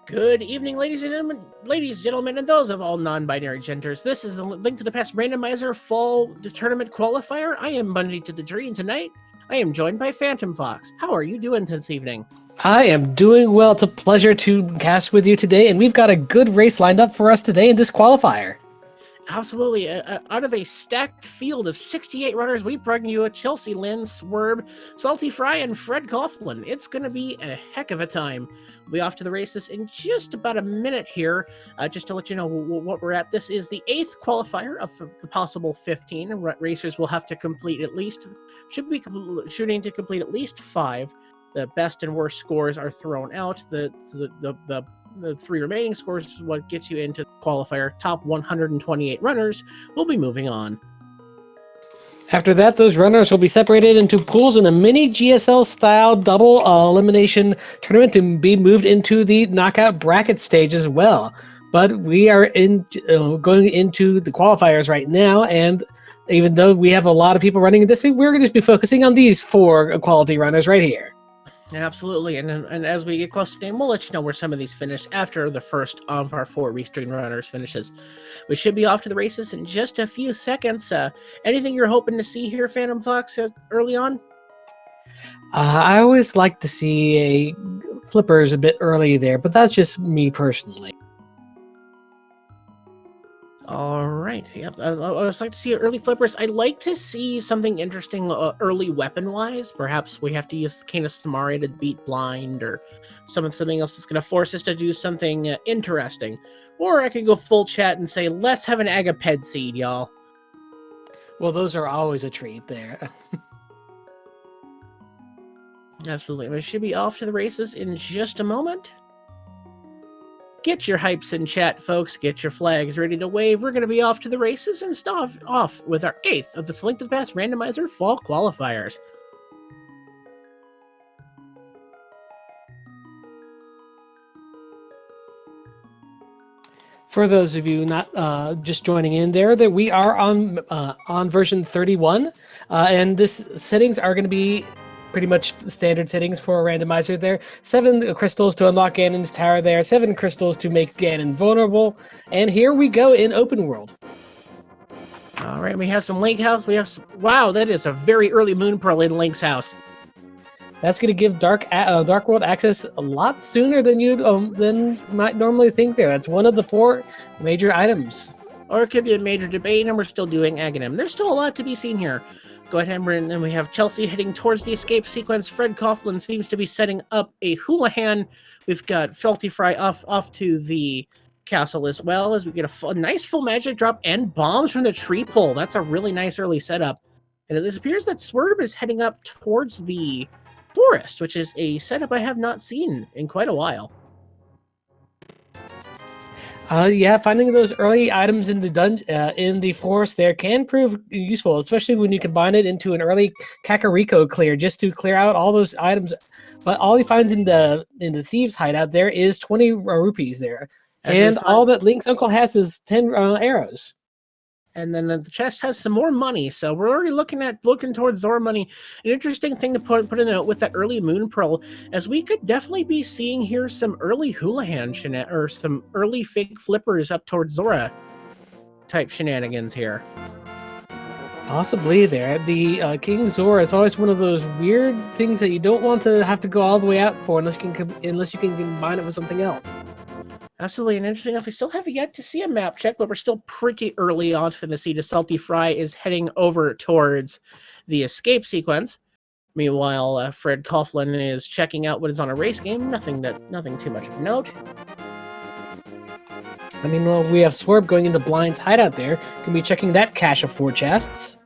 Good evening, ladies and gentlemen, and those of all non-binary genders. This is the Link to the Past Randomizer Fall Tournament Qualifier. I am Bungie to the Tree, and tonight I am joined by Phantom Fox. How are you doing this evening? I am doing well. It's a pleasure to cast with you today, and we've got a good race lined up for us today in this qualifier. Absolutely. Out of a stacked field of 68 runners, we bring you a Chelsea Lynn, Swerb, Salty Fry, and Fred Coughlin. It's going to be a heck of a time. We'll be off to the races in just about a minute here. Just to let you know what we're at, this is the 8th qualifier of the possible 15. Racers will have to complete should be shooting to complete at least 5. The best and worst scores are thrown out. The 3 remaining scores is what gets you into the qualifier. Top 128 runners will be moving on. After that, those runners will be separated into pools in a mini GSL-style double elimination tournament to be moved into the knockout bracket stage as well. But we are going into the qualifiers right now, and even though we have a lot of people running this, we're going to just be focusing on these 4 quality runners right here. Absolutely, and as we get close to the end, we'll let you know where some of these finish after the first of our 4 restream runners finishes. We should be off to the races in just a few seconds. Anything you're hoping to see here, Phantom Fox, early on? I always like to see flippers a bit early there, but that's just me personally. All right. Yep. I always like to see early flippers. I'd like to see something interesting early weapon-wise. Perhaps we have to use the Cane of Samaria to beat blind, or something else that's going to force us to do something interesting. Or I could go full chat and say, let's have an Agaped seed, y'all. Well, those are always a treat there. Absolutely. We should be off to the races in just a moment. Get your hypes in chat, folks. Get your flags ready to wave. We're going to be off to the races and start off with our 8th of the Link to the Past Randomizer Fall Qualifiers. For those of you not just joining in there, that we are on version 31, and this settings are going to be pretty much standard settings for a randomizer there. 7 crystals to unlock Ganon's tower there, 7 crystals to make Ganon vulnerable, and here we go in open world. All right, we have some Link House. Wow, that is a very early Moon Pearl in Link's house. That's going to give Dark World access a lot sooner than you might normally think there. That's one of the 4 major items. Or it could be a major debate, and we're still doing Aghanim. There's still a lot to be seen here. Go ahead, and we have Chelsea heading towards the escape sequence. Fred Coughlin seems to be setting up a Houlihan. We've got Felty Fry off to the castle, as well as we get a nice full magic drop and bombs from the tree pole. That's a really nice early setup. And it appears that Swerve is heading up towards the forest, which is a setup I have not seen in quite a while. Yeah, finding those early items in the in the forest there can prove useful, especially when you combine it into an early Kakariko clear, just to clear out all those items. But all he finds in the thieves' hideout there is 20 rupees there, and all that Link's uncle has is 10 arrows. And then the chest has some more money, so we're already looking towards Zora money. An interesting thing to put in with that early Moon Pearl, as we could definitely be seeing here some early Houlihan or some early fake flippers up towards Zora type shenanigans here. Possibly there. The King Zora is always one of those weird things that you don't want to have to go all the way out for unless you can combine it with something else. Absolutely, and interesting enough, we still have yet to see a map check, but we're still pretty early on for the seed. Salty Fry is heading over towards the escape sequence. Meanwhile, Fred Coughlin is checking out what is on a race game. Nothing too much of note. I mean, well, we have Swerve going into Blind's hideout there. Can be checking that cache of 4 chests.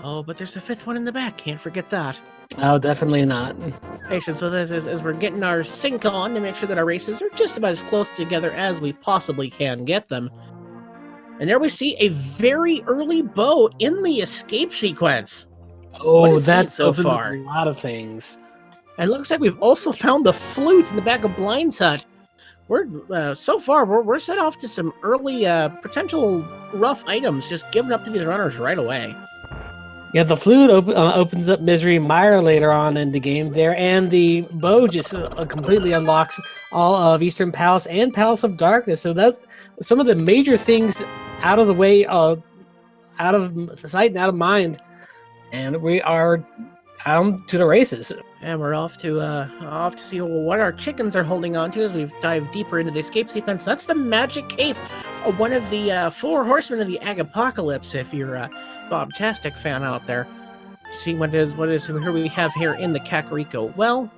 Oh, but there's a 5th one in the back. Can't forget that. Oh, definitely not. Patience with us as we're getting our sync on to make sure that our races are just about as close together as we possibly can get them. And there we see a very early bow in the escape sequence. Oh, that's opens up a lot of things. And it looks like we've also found the flute in the back of Blind's hut. We're so far we're set off to some early potential rough items just given up to these runners right away. Yeah, the flute opens up Misery Mire later on in the game there, and the bow just completely unlocks all of Eastern Palace and Palace of Darkness. So that's some of the major things out of the way, out of sight and out of mind, and we are on to the races. And we're off to see what our chickens are holding on to as we dive deeper into the escape sequence. That's the Magic Cape, one of the 4 horsemen of the Agapocalypse. If you're a Bob-tastic fan out there, see what is here we have here in the Kakariko. Well,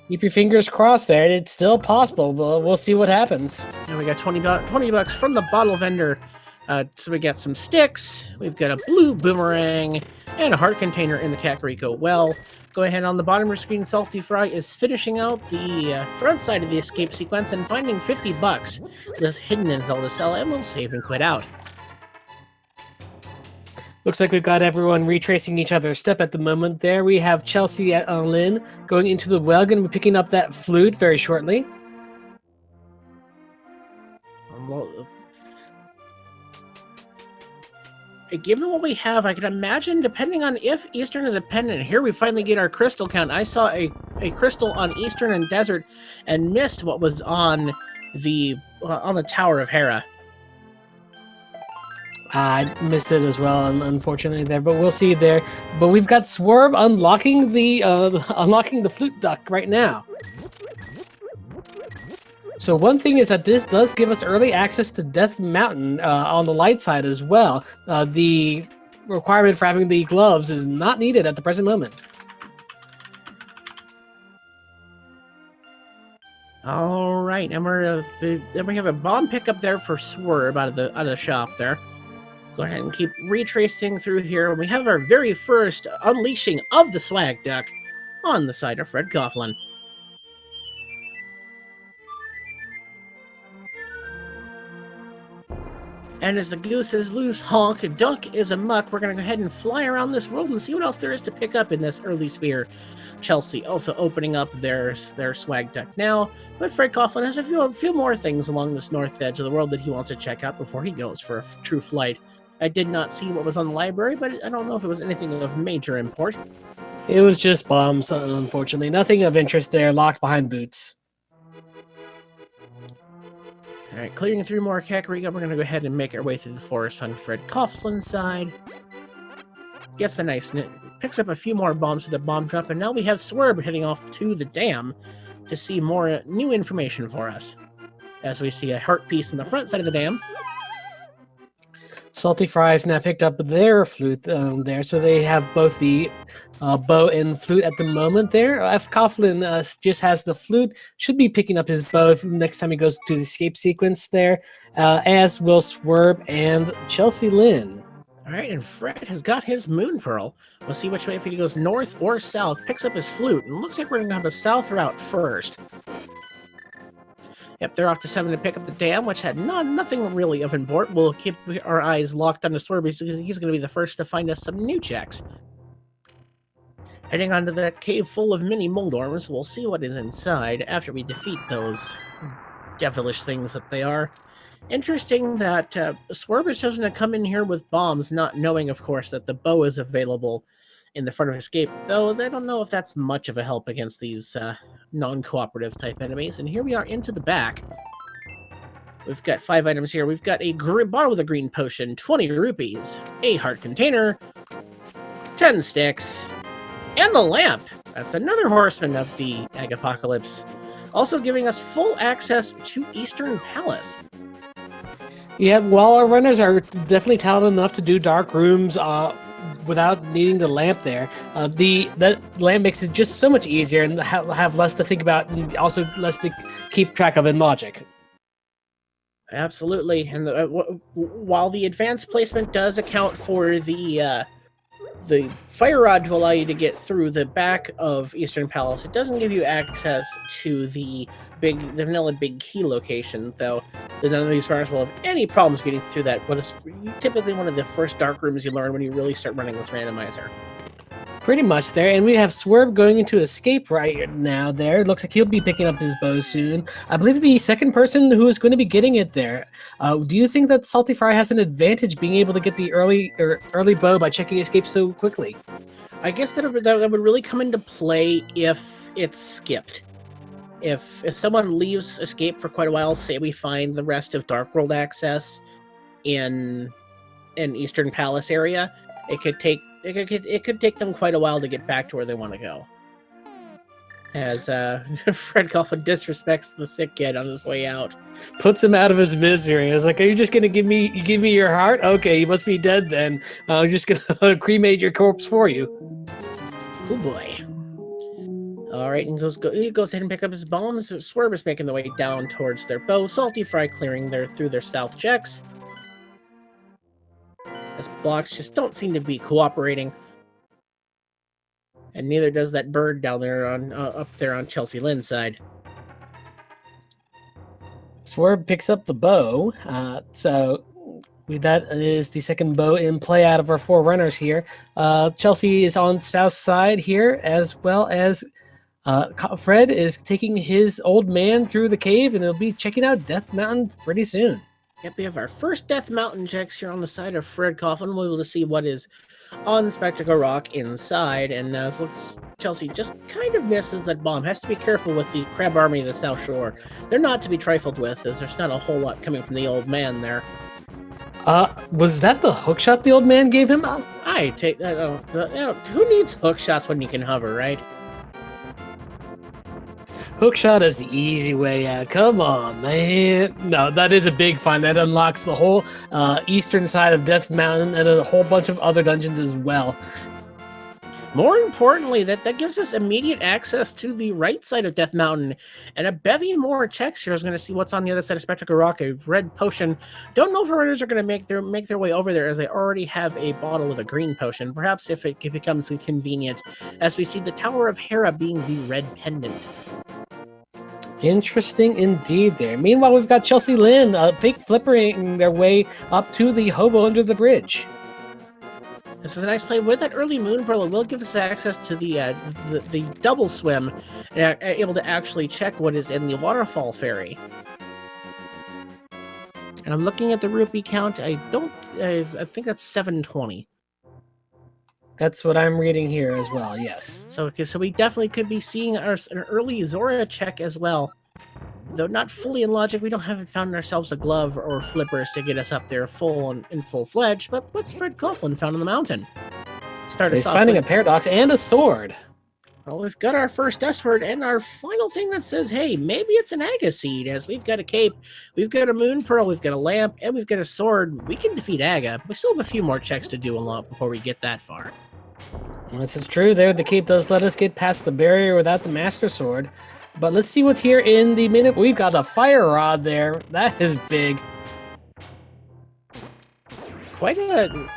Keep your fingers crossed there. It's still possible, but we'll see what happens. and we got 20 bucks from the bottle vendor. So we got some sticks, we've got a blue boomerang, and a heart container in the Kakariko. Well, go ahead on the bottom of your screen, Salty Fry is finishing out the front side of the escape sequence and finding 50 bucks that's hidden in Zelda cell, and we'll save and quit out. Looks like we've got everyone retracing each other's step at the moment there. We have Chelsea and Lynn going into the well, going to be picking up that flute very shortly. Given what we have, I can imagine, depending on if Eastern is a pendant, here we finally get our crystal count. I saw a crystal on Eastern and Desert and missed what was on the Tower of Hera. I missed it as well, unfortunately there, but we'll see there. But we've got Swerve unlocking the flute duck right now. So one thing is that this does give us early access to Death Mountain on the light side as well. The requirement for having the gloves is not needed at the present moment. All right, and then we have a bomb pickup there for Swerve out of the shop there. Go ahead and keep retracing through here. We have our very first unleashing of the swag duck on the side of Fred Coughlin. And as the goose is loose, honk, duck is a muck, we're going to go ahead and fly around this world and see what else there is to pick up in this early sphere. Chelsea also opening up their swag duck now, but Fred Coughlin has a few more things along this north edge of the world that he wants to check out before he goes for a true flight. I did not see what was on the library, but I don't know if it was anything of major import. It was just bombs, unfortunately. Nothing of interest there, locked behind boots. Alright, clearing through more Kakariko, we're going to go ahead and make our way through the forest on Fred Coughlin's side. Gets a nice nit, picks up a few more bombs to the bomb drop, and now we have Swerve heading off to the dam to see more new information for us. As we see a heart piece in the front side of the dam. Salty Fries now picked up their flute there, so they have both the bow and flute at the moment there. If Coughlin just has the flute, should be picking up his bow next time he goes to the escape sequence there, as will Swerve and Chelsea Lynn. All right, and Fred has got his Moon Pearl. We'll see which way, if he goes north or south, picks up his flute, and looks like we're going to have a south route first. Yep, they're off to 7 to pick up the dam, which had nothing really of import. We'll keep our eyes locked on the Swerve because he's going to be the first to find us some new checks. Heading onto that cave full of mini Moldorms, we'll see what is inside after we defeat those devilish things that they are. Interesting that Swerve is chosen to come in here with bombs, not knowing, of course, that the bow is available in the front of escape, though they don't know if that's much of a help against these non-cooperative type enemies. And here we are into the back. We've got 5 items here. We've got a bottle with a green potion, 20 rupees, a heart container, 10 sticks, and the lamp. That's another horseman of the Agapocalypse. Also giving us full access to Eastern Palace. Yeah, while our runners are definitely talented enough to do dark rooms without needing the lamp there, that lamp makes it just so much easier and have less to think about and also less to keep track of in logic. Absolutely, and while the advanced placement does account for the fire rod to allow you to get through the back of Eastern Palace, it doesn't give you access to the vanilla big key location, though none of these runners will have any problems getting through that, but it's typically one of the first dark rooms you learn when you really start running this randomizer. Pretty much there, and we have Swerve going into escape right now there. It looks like he'll be picking up his bow soon. I believe the second person who is going to be getting it there. Do you think that Salty Fry has an advantage being able to get the early bow by checking escape so quickly? I guess that would really come into play if it's skipped. If someone leaves escape for quite a while, say we find the rest of Dark World access in Eastern Palace area, it could take them quite a while to get back to where they want to go. As Fred Coughlin disrespects the sick kid on his way out, puts him out of his misery. I was like, "Are you just gonna give me your heart? Okay, you must be dead then. I was just gonna cremate your corpse for you." Oh boy! All right, and he goes ahead and pick up his bombs. Swerve is making the way down towards their bow. Salty Fry clearing through their stealth checks. As blocks just don't seem to be cooperating. And neither does that bird down there up there on Chelsea Lynn's side. Swerve picks up the bow. So that is the second bow in play out of our 4 runners here. Chelsea is on south side here, as well as Fred is taking his old man through the cave, and he'll be checking out Death Mountain pretty soon. Yep, we have our first Death Mountain checks here on the side of Fred Coughlin. We'll be able to see what is on Spectacle Rock inside, and looks Chelsea just kind of misses that bomb. Has to be careful with the Crab Army of the South Shore. They're not to be trifled with, as there's not a whole lot coming from the old man there. Was that the hook shot the old man gave him? I take that. Who needs hook shots when you can hover, right? Hookshot is the easy way out. Come on, man. No, that is a big find. That unlocks the whole eastern side of Death Mountain and a whole bunch of other dungeons as well. More importantly, that gives us immediate access to the right side of Death Mountain, and a bevy more checks here is going to see what's on the other side of Spectacle Rock. A red potion. Don't know if runners are going to make their way over there, as they already have a bottle with a green potion. Perhaps if it becomes inconvenient, as we see the Tower of Hera being the red pendant. Interesting indeed there. Meanwhile, we've got Chelsea Lynn fake flippering their way up to the hobo under the bridge. This is a nice play with that early moon pearl. It will give us access to the double swim, and able to actually check what is in the waterfall ferry. And I'm looking at the rupee count. I think that's 720. That's what I'm reading here as well, yes. So we definitely could be seeing an early Zora check as well. Though not fully in logic, we haven't found ourselves a glove or flippers to get us up there full-fledged, but what's Fred Coughlin found on the mountain? He's finding a paradox and a sword. Well, we've got our first S word and our final thing that says, hey, maybe it's an Aga seed, as we've got a cape, we've got a moon pearl, we've got a lamp, and we've got a sword. We can defeat Aga, but we still have a few more checks to do before we get that far. Well, this is true there. The cape does let us get past the barrier without the Master Sword. But let's see what's here in the minute. We've got a fire rod there. That is big. Quite a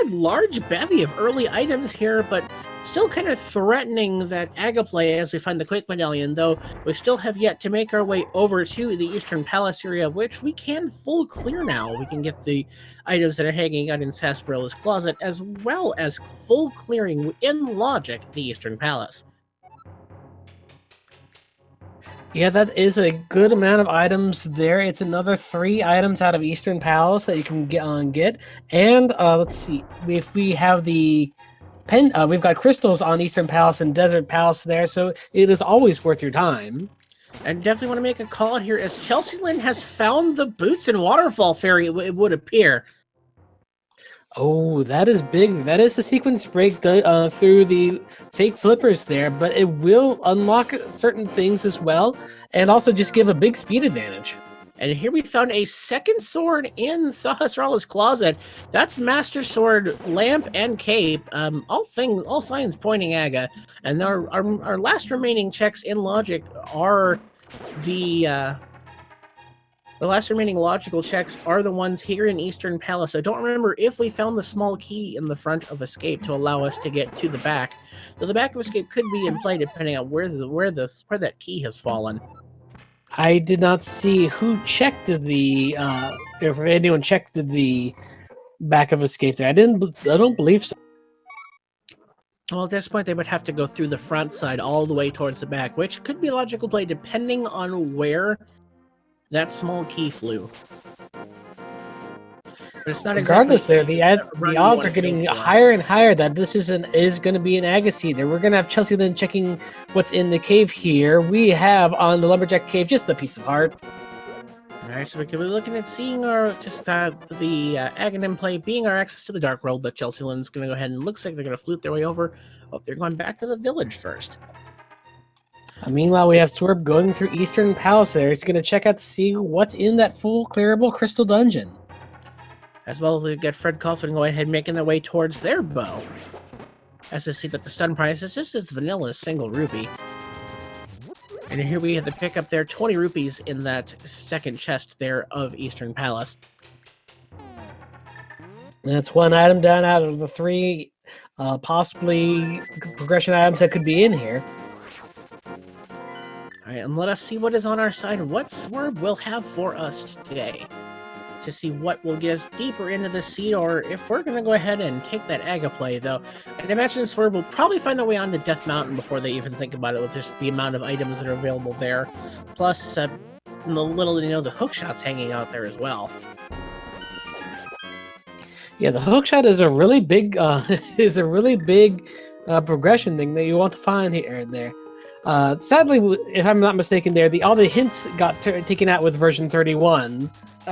large bevy of early items here, but still kind of threatening that Aga play as we find the Quake Medallion, though we still have yet to make our way over to the Eastern Palace area, which we can full clear now. We can get the items that are hanging out in Sarsarilla's closet, as well as full clearing in logic the Eastern Palace. Yeah, that is a good amount of items there. It's another 3 items out of Eastern Palace that you can get. And let's see, if we have the we've got crystals on Eastern Palace and Desert Palace there, so it is always worth your time. And definitely want to make a call here, as Chelsea Lynn has found the Boots and Waterfall Ferry, it would appear. Oh, that is big. That is a sequence break through the fake flippers there, but it will unlock certain things as well, and also just give a big speed advantage. And here we found a second sword in Sahasrara's closet. That's Master Sword, Lamp, and Cape. All signs pointing Aga. And our last remaining checks in logic are the last remaining logical checks are the ones here in Eastern Palace. I don't remember if we found the small key in the front of Escape to allow us to get to the back. Though the back of Escape could be in play depending on where that key has fallen. I did not see who checked the if anyone checked the back of Escape there. I don't believe so. Well, at this point, they would have to go through the front side all the way towards the back, which could be a logical play depending on where that small key flew. But it's not Regardless, exactly the odds are getting higher and higher that this is going to be an Agassiz. There, we're going to have Chelsea then checking what's in the cave here. We have on the Lumberjack Cave just a piece of heart. Alright, so we could be looking at seeing our the Aghanim play being our access to the Dark World, but Chelsea Lynn's going to go ahead and looks like they're going to flute their way over. Oh, they're going back to the village first. Meanwhile, we have Swerb going through Eastern Palace there. He's going to check out to see what's in that full clearable crystal dungeon. As well as we get Fred Coughlin going ahead making their way towards their bow. As to see that the stun price is just as vanilla single rupee. And here we have to pick up their 20 rupees in that second chest there of Eastern Palace. That's one item down out of the three possibly progression items that could be in here. Alright, and let us see what is on our side, what Swerve will have for us today. To see what will get us deeper into the seed, or if we're going to go ahead and take that Aga play, though. I'd imagine Swerve will probably find their way onto Death Mountain before they even think about it, with just the amount of items that are available there. Plus, the little, the hookshot's hanging out there as well. Yeah, the hookshot is a really big, progression thing that you want to find here and there. Sadly, if I'm not mistaken, all the hints got taken out with version 31.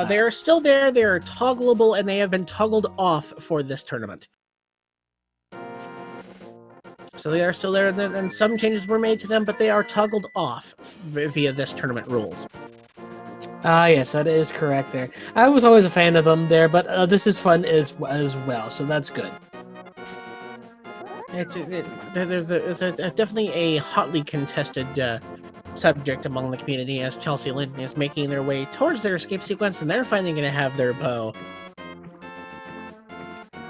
They are still there. They are toggleable, and they have been toggled off for this tournament. So they are still there, and some changes were made to them, but they are toggled off via this tournament rules. Yes, that is correct there. I was always a fan of them there, but this is fun as well, so that's good. It's definitely a hotly contested subject among the community, as Chelsea Lynn is making their way towards their escape sequence, and they're finally going to have their bow.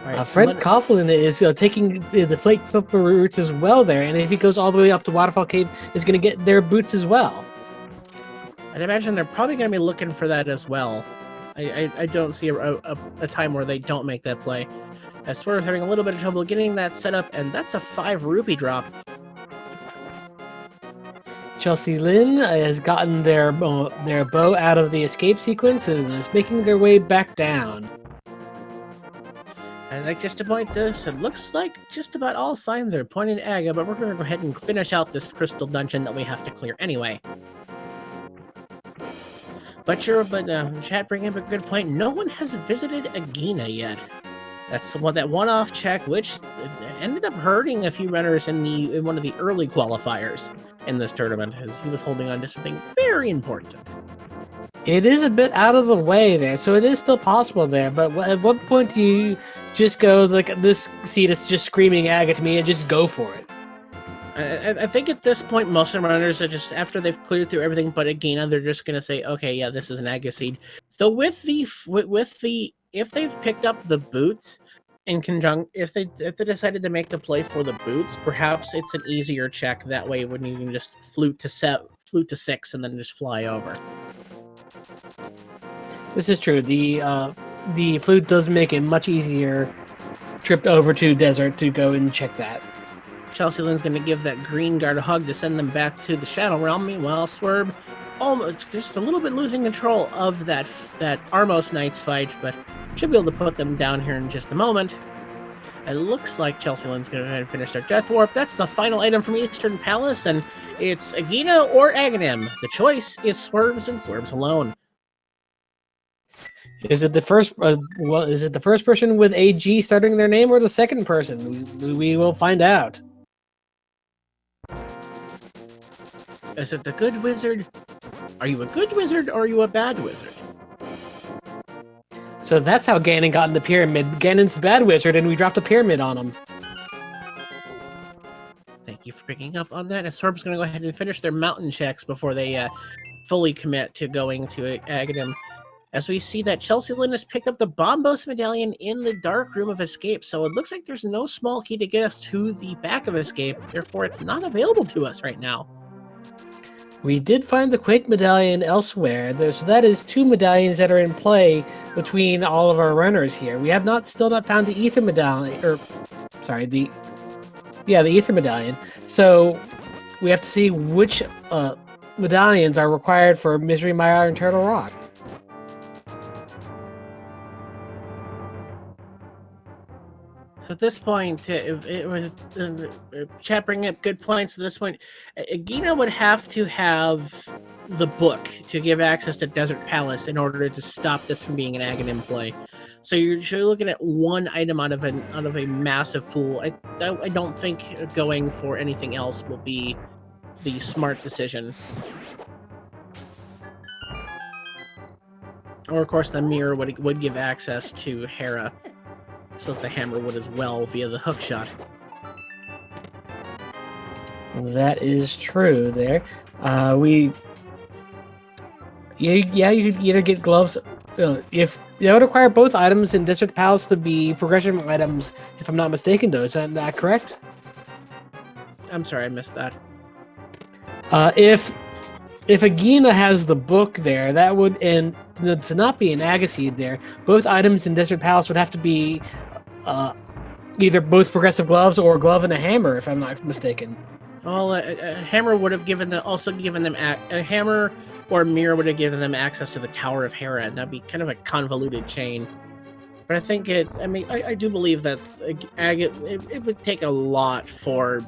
Right, Fred Coughlin is taking the Flake Flipper routes as well there, and if he goes all the way up to Waterfall Cave, is going to get their boots as well. I'd imagine they're probably going to be looking for that as well. I don't see a time where they don't make that play. As Swerve's having a little bit of trouble getting that set up, and that's a 5 rupee drop. Chelsea Lynn has gotten their bow out of the escape sequence and is making their way back down. I'd like just to point this, it looks like just about all signs are pointing to Aga, but we're going to go ahead and finish out this crystal dungeon that we have to clear anyway. But chat bringing up a good point. No one has visited Agina yet. That's that one-off check, which ended up hurting a few runners in one of the early qualifiers in this tournament, as he was holding on to something very important. It is a bit out of the way there, so it is still possible there. But at what point do you just go like, this seed is just screaming Aga to me, and just go for it? I think at this point, most of the runners are just, after they've cleared through everything but Agina, they're just going to say, okay, yeah, this is an Agassiz. Though with the if they've picked up the boots in conjunction, if they decided to make the play for the boots, perhaps it's an easier check that way when you can just flute to 6 and then just fly over. This is true. The flute does make a much easier trip over to desert to go and check that. Chelsea Lynn's going to give that green guard a hug to send them back to the Shadow Realm. Meanwhile, Swerve almost just a little bit losing control of that Armos Knights fight, but should be able to put them down here in just a moment. It looks like Chelsea Lynn's going to go ahead and finish their Death Warp. That's the final item from Eastern Palace, and it's Agina or Aghanim. The choice is Swerves and Swerves alone. Is it the first? Is it the first person with AG starting their name, or the second person? We will find out. Is it the good wizard? Are you a good wizard or are you a bad wizard? So that's how Ganon got in the pyramid. Ganon's the bad wizard, and we dropped a pyramid on him. Thank you for picking up on that. And Swerve's going to go ahead and finish their mountain checks before they fully commit to going to Aghanim. As we see that Chelsea Lynn has picked up the Bombos Medallion in the Dark Room of Escape, so it looks like there's no small key to get us to the back of Escape, therefore it's not available to us right now. We did find the Quake Medallion elsewhere, so that is 2 medallions that are in play between all of our runners here. We have still not found the Ether Medallion, the Yeah, the Ether Medallion. So we have to see which medallions are required for Misery Mire and Turtle Rock. So at this point, it was chat bringing up good points. At this point, Gina would have to have the book to give access to Desert Palace in order to stop this from being an Aghanim play. So you're looking at one item out of a massive pool. I don't think going for anything else will be the smart decision. Or of course, the mirror would give access to Hera. I suppose the hammer would as well via the hook shot. That is true. There, you could either get gloves. If they would require both items in District Palace to be progression items, if I'm not mistaken, though, is that correct? I'm sorry, I missed that. If Agina has the book there, that would, and to not be an Agaseed there, both items in District Palace would have to be either both progressive gloves or a glove and a hammer, if I'm not mistaken. Well, a hammer would have also given them a hammer or mirror would have given them access to the Tower of Hera, and that'd be kind of a convoluted chain. But I think I do believe that it would take a lot for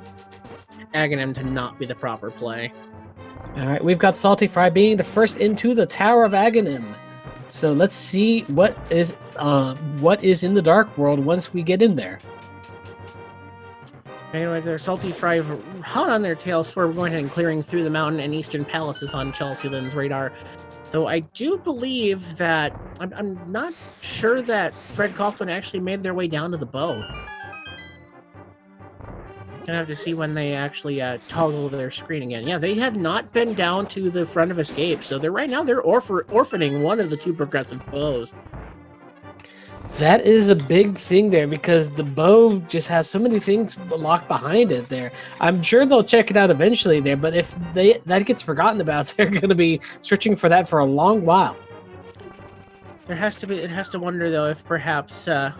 Aghanim to not be the proper play. All right, we've got Salty Fry being the first into the Tower of Aghanim. So let's see what is in the Dark World once we get in there. Anyway, their Salty Fry hot on their tails, so we're going ahead and clearing through the mountain, and Eastern Palace is on Chelsea Lynn's radar. Though I do believe that I'm not sure that Fred Coughlin actually made their way down to the bow. Gonna have to see when they actually toggle their screen again. Yeah, they have not been down to the front of Escape, so they're orphaning one of the two progressive bows. That is a big thing there because the bow just has so many things locked behind it there. I'm sure they'll check it out eventually there, but if that gets forgotten about, they're going to be searching for that for a long while. It has to wonder though if perhaps I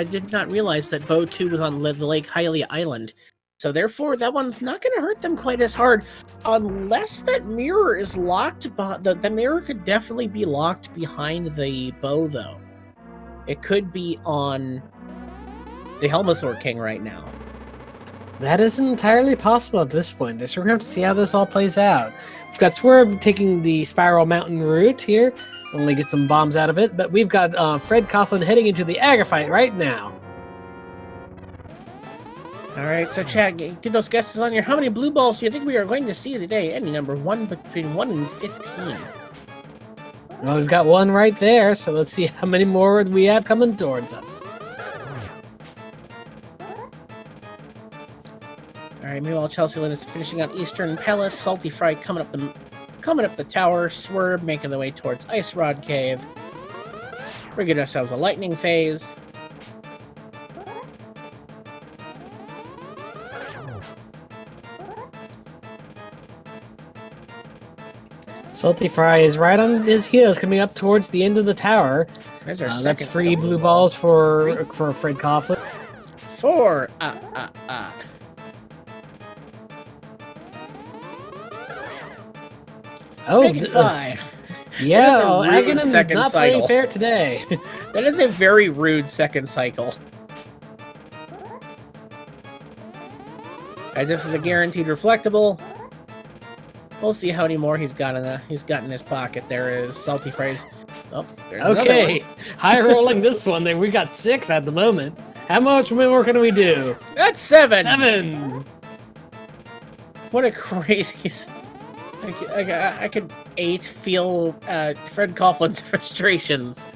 did not realize that bow 2 was on the Lake Hylia Island. So therefore that one's not going to hurt them quite as hard unless that mirror is locked. The mirror could definitely be locked behind the bow though. It could be on the Helmasaur King right now. That isn't entirely possible at this point. So we're going to have to see how this all plays out. We've got Swerve taking the Spiral Mountain route here. Only get some bombs out of it. But we've got Fred Coughlin heading into the Agra fight right now. All right, so Chad, get those guesses on here. How many blue balls do you think we are going to see today? Any number, between 1 and 15. Well, we've got one right there, so let's see how many more we have coming towards us. All right, meanwhile, Chelsea Lynn is finishing out Eastern Palace. Salty Fry coming up the tower. Swerve making the way towards Ice Rod Cave. We're getting ourselves a lightning phase. Salty Fry is right on his heels, coming up towards the end of the tower. That's 3 blue balls for Fred Coughlin. 4. Oh, 5. Yeah, Aghanim is not playing fair today. That is a very rude second cycle. This is a guaranteed reflectable. We'll see how many more he's got in his pocket. There is Salty Fry's. Oh, there's okay, high rolling this one. There, we got 6 at the moment. How much more can we do? That's 7. 7. What a crazy. I could feel Fred Coughlin's frustrations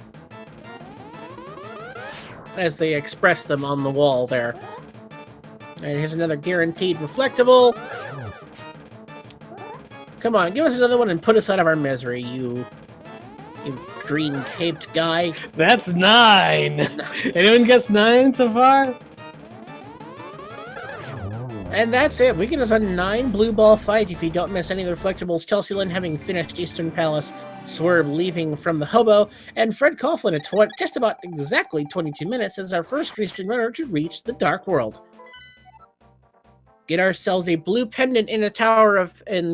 as they express them on the wall there. And here's another guaranteed reflectable. Come on, give us another one and put us out of our misery, you green-caped guy. That's 9. Anyone guess 9 so far? And that's it. We get us a 9 blue ball fight if you don't miss any of the reflectables. Chelsea Lynn having finished Eastern Palace, Swerve leaving from the hobo, and Fred Coughlin at just about exactly 22 minutes as our first Eastern runner to reach the Dark World. Get ourselves a blue pendant in the tower of in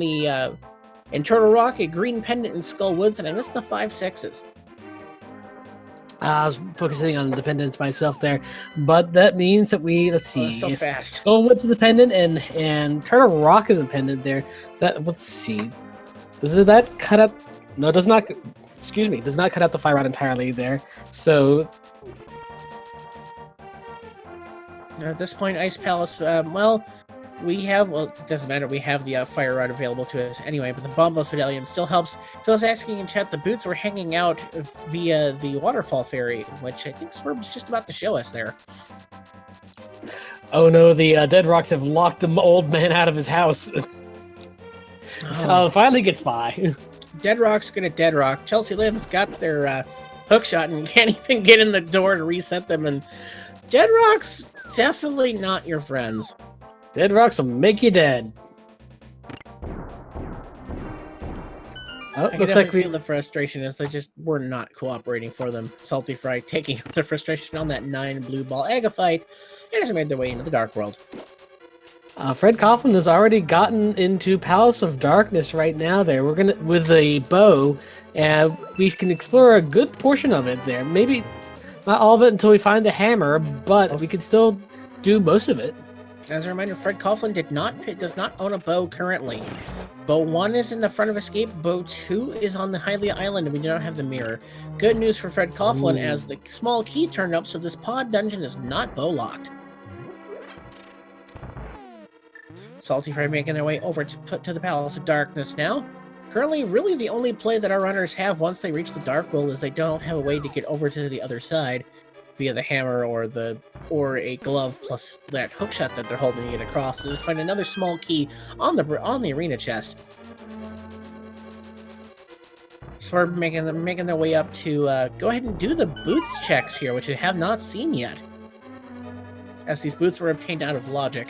Turtle Rock, a green pendant in Skull Woods, and I missed the 5 6s. I was focusing on independence myself there, but that means that let's Oh, that's see, so if fast. Skullwoods is a pendant and Turtle Rock is a pendant there. Let's see, does that cut out? No, it does not. Excuse me, does not cut out the fire rod entirely there. So At this point, Ice Palace, it doesn't matter. We have the fire rod available to us anyway, but the Bombos Medallion still helps. Phil's asking in chat, the boots were hanging out via the waterfall ferry, which I think Swerve was just about to show us there. oh no, the Dead Rocks have locked the old man out of his house. So finally gets by. Dead Rock's gonna Dead Rock. Chelsea Lynn's got their hook shot and can't even get in the door to reset them, and Dead Rock's definitely not your friends. Dead Rocks will make you dead. Oh, I looks can like we feel the frustration as they just were not cooperating for them. Salty Fry taking up the frustration on that 9 blue ball Agaphite and has made their way into the Dark World. Fred Coughlin has already gotten into Palace of Darkness right now. There, we're gonna with the bow, and we can explore a good portion of it there. Maybe not all of it until we find the hammer, but we can still do most of it. As a reminder, Fred Coughlin does not own a bow currently. Bow 1 is in the front of Escape. Bow 2 is on the Hylia Island, and we do not have the mirror. Good news for Fred Coughlin, as the small key turned up, so this pod dungeon is not bow locked. Salty Fry making their way over to the Palace of Darkness now. Currently, really the only play that our runners have once they reach the Dark World is they don't have a way to get over to the other side via the hammer or a glove plus that hookshot that they're holding to get across. So just find another small key on the arena chest. So we're making their way up to go ahead and do the boots checks here, which we have not seen yet, as these boots were obtained out of logic.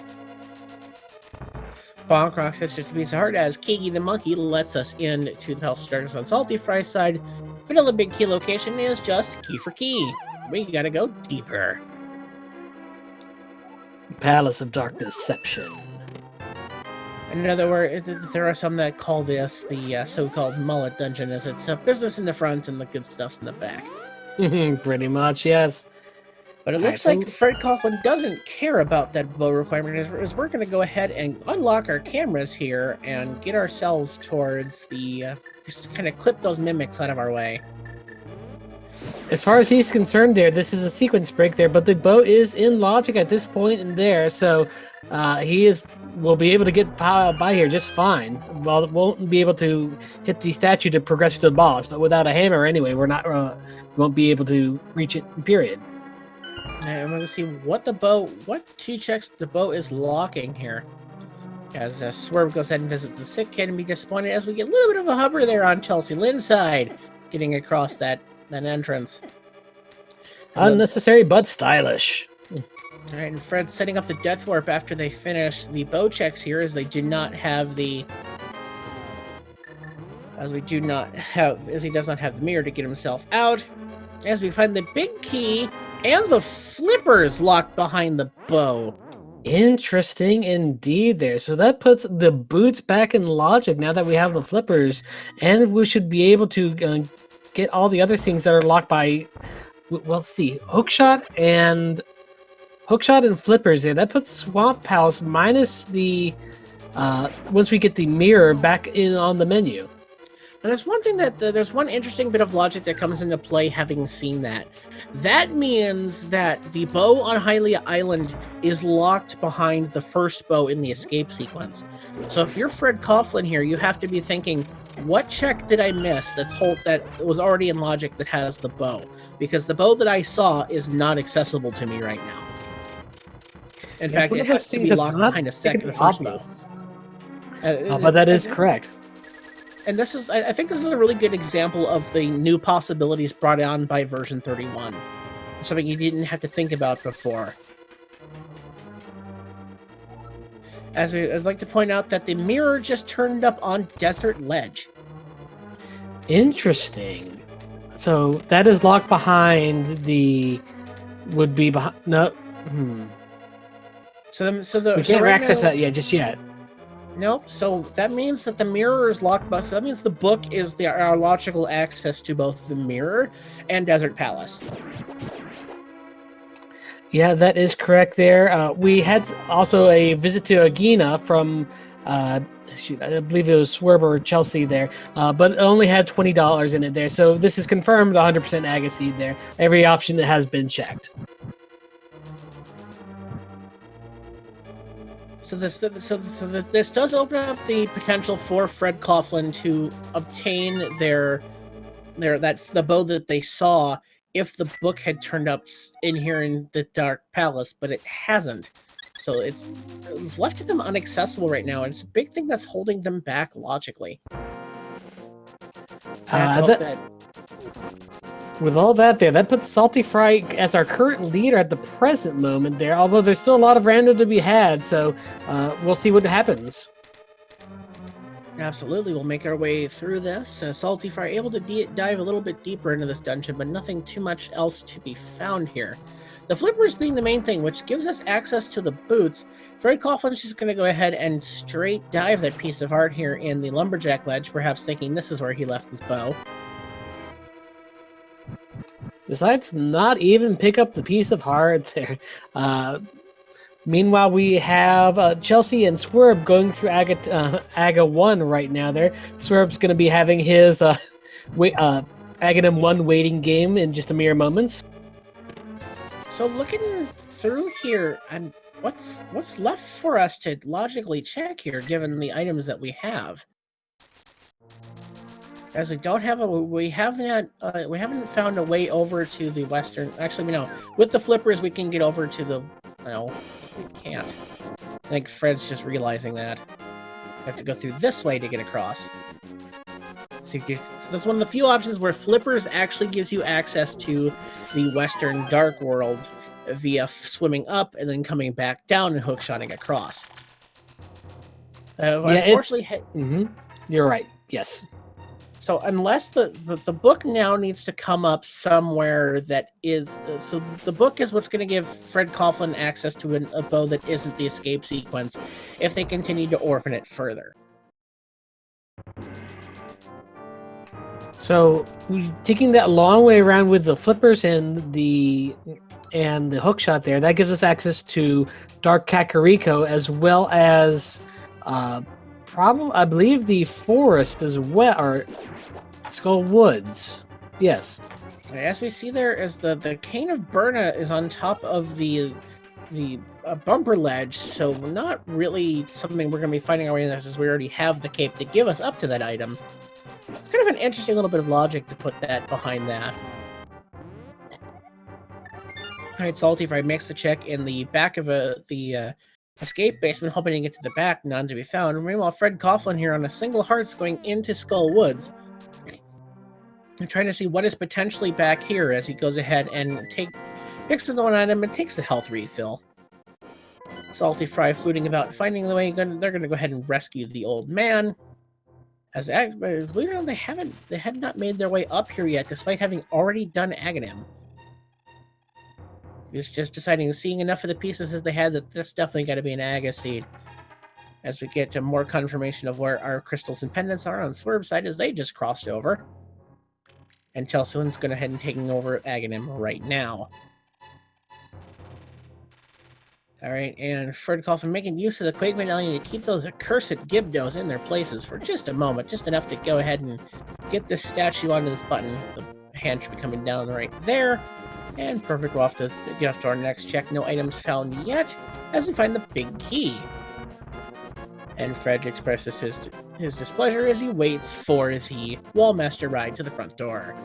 Bonk Rock says just to be so hard as Kiki the Monkey lets us in to the Palace of Darkness on Salty Fry's side. Vanilla Big Key location is just key for key. We gotta go deeper. Palace of Dark Deception. In other words, there are some that call this the so-called mullet dungeon, as it's business in the front and the good stuff's in the back. Pretty much, yes. But it looks like Fred Coughlin doesn't care about that bow requirement, as we're going to go ahead and unlock our cameras here and get ourselves towards the... just kind of clip those mimics out of our way. As far as he's concerned there, this is a sequence break there, but the bow is in logic at this point in there, so will be able to get by here just fine. Well, it won't be able to hit the statue to progress to the boss, but without a hammer anyway, we won't be able to reach it, period. I'm going to see what 2 checks the bow is locking here. As Swerve goes ahead and visits the sick kid and be disappointed as we get a little bit of a hover there on Chelsea Lynn's side, getting across that entrance. Unnecessary but stylish. Alright, and Fred's setting up the death warp after they finish the bow checks here, as he does not have the mirror to get himself out. As we find the big key and the flippers locked behind the bow. Interesting indeed there. So that puts the boots back in logic now that we have the flippers, and we should be able to get all the other things that are locked by, well, let's see, hookshot and flippers there. That puts Swamp Palace minus the once we get the mirror back in on the menu. And there's one thing there's one interesting bit of logic that comes into play having seen that. That means that the bow on Hylia Island is locked behind the first bow in the escape sequence. So if you're Fred Coughlin here, you have to be thinking, what check did I miss that was already in logic that has the bow? Because the bow that I saw is not accessible to me right now. In fact, it has to be locked behind the first bow. But that is correct. And I think this is a really good example of the new possibilities brought on by version 31. Something you didn't have to think about before. I'd like to point out that the mirror just turned up on Desert Ledge. Interesting. So that is locked behind the... We can't right access now, that yet, just yet. Nope. So that means that the mirror is locked. So that means the book is our logical access to both the mirror and Desert Palace. Yeah, that is correct there. We had also a visit to Agina from, shoot, I believe it was Swerve or Chelsea there, but it only had $20 in it there. So this is confirmed 100% Agaseed there. Every option that has been checked. So this does open up the potential for Fred Coughlin to obtain the bow that they saw if the book had turned up in here in the Dark Palace, but it hasn't. So it's left to them inaccessible right now, and it's a big thing that's holding them back logically. I have to hope that with all that there, that puts Salty Fry as our current leader at the present moment there, although there's still a lot of random to be had, so we'll see what happens. Absolutely, we'll make our way through this. Salty Fry able to dive a little bit deeper into this dungeon, but nothing too much else to be found here. The flippers being the main thing, which gives us access to the boots. Fred Coughlin's just going to go ahead and straight dive that piece of art here in the lumberjack ledge, perhaps thinking this is where he left his bow. Decides not even pick up the piece of heart there. Meanwhile, we have Chelsea and Swerve going through Aga 1 right now there. Swerve's going to be having his Aghanim 1 waiting game in just a mere moments. So looking through here, and what's left for us to logically check here, given the items that we have? As we haven't found a way over to the western. Actually, no. With the flippers, we can get over to the. No, we can't. I think Fred's just realizing that. We have to go through this way to get across. So that's one of the few options where flippers actually gives you access to the western dark world via swimming up and then coming back down and hookshotting across. Unfortunately, you're right. Yes. So unless the book now needs to come up somewhere that is... so the book is what's going to give Fred Coughlin access to a bow that isn't the escape sequence if they continue to orphan it further. So taking that long way around with the flippers and the hookshot there, that gives us access to Dark Kakariko as well as I believe the forest as well, or Skull Woods. Yes. As we see there, as the Cane of Burna is on top of the bumper ledge, so not really something we're going to be finding our way in, as we already have the cape to give us up to that item. It's kind of an interesting little bit of logic to put that behind that. Alright, Salty Fry makes the check in the back of the escape basement, hoping to get to the back, none to be found. Meanwhile, Fred Coughlin here on a single hearts going into Skull Woods. And trying to see what is potentially back here as he goes ahead and picks the one item and takes the health refill. Salty Fry fluting about, finding the way. They're going to go ahead and rescue the old man. As believe it or not, they had not made their way up here yet, despite having already done Aghanim. It's just deciding, seeing enough of the pieces as they had, that that's definitely got to be an Agaseed. As we get to more confirmation of where our crystals and pendants are on Swerve's side, as they just crossed over. And Chelsea's going ahead and taking over Aghanim right now. Alright, and Fred Coughlin making use of the Quake Medallion to keep those accursed Gibdos in their places for just a moment, just enough to go ahead and get this statue onto this button. The hand should be coming down right there. And perfect, we'll have to get off to our next check. No items found yet, as we find the big key. And Fred expresses his displeasure as he waits for the Wallmaster ride to the front door.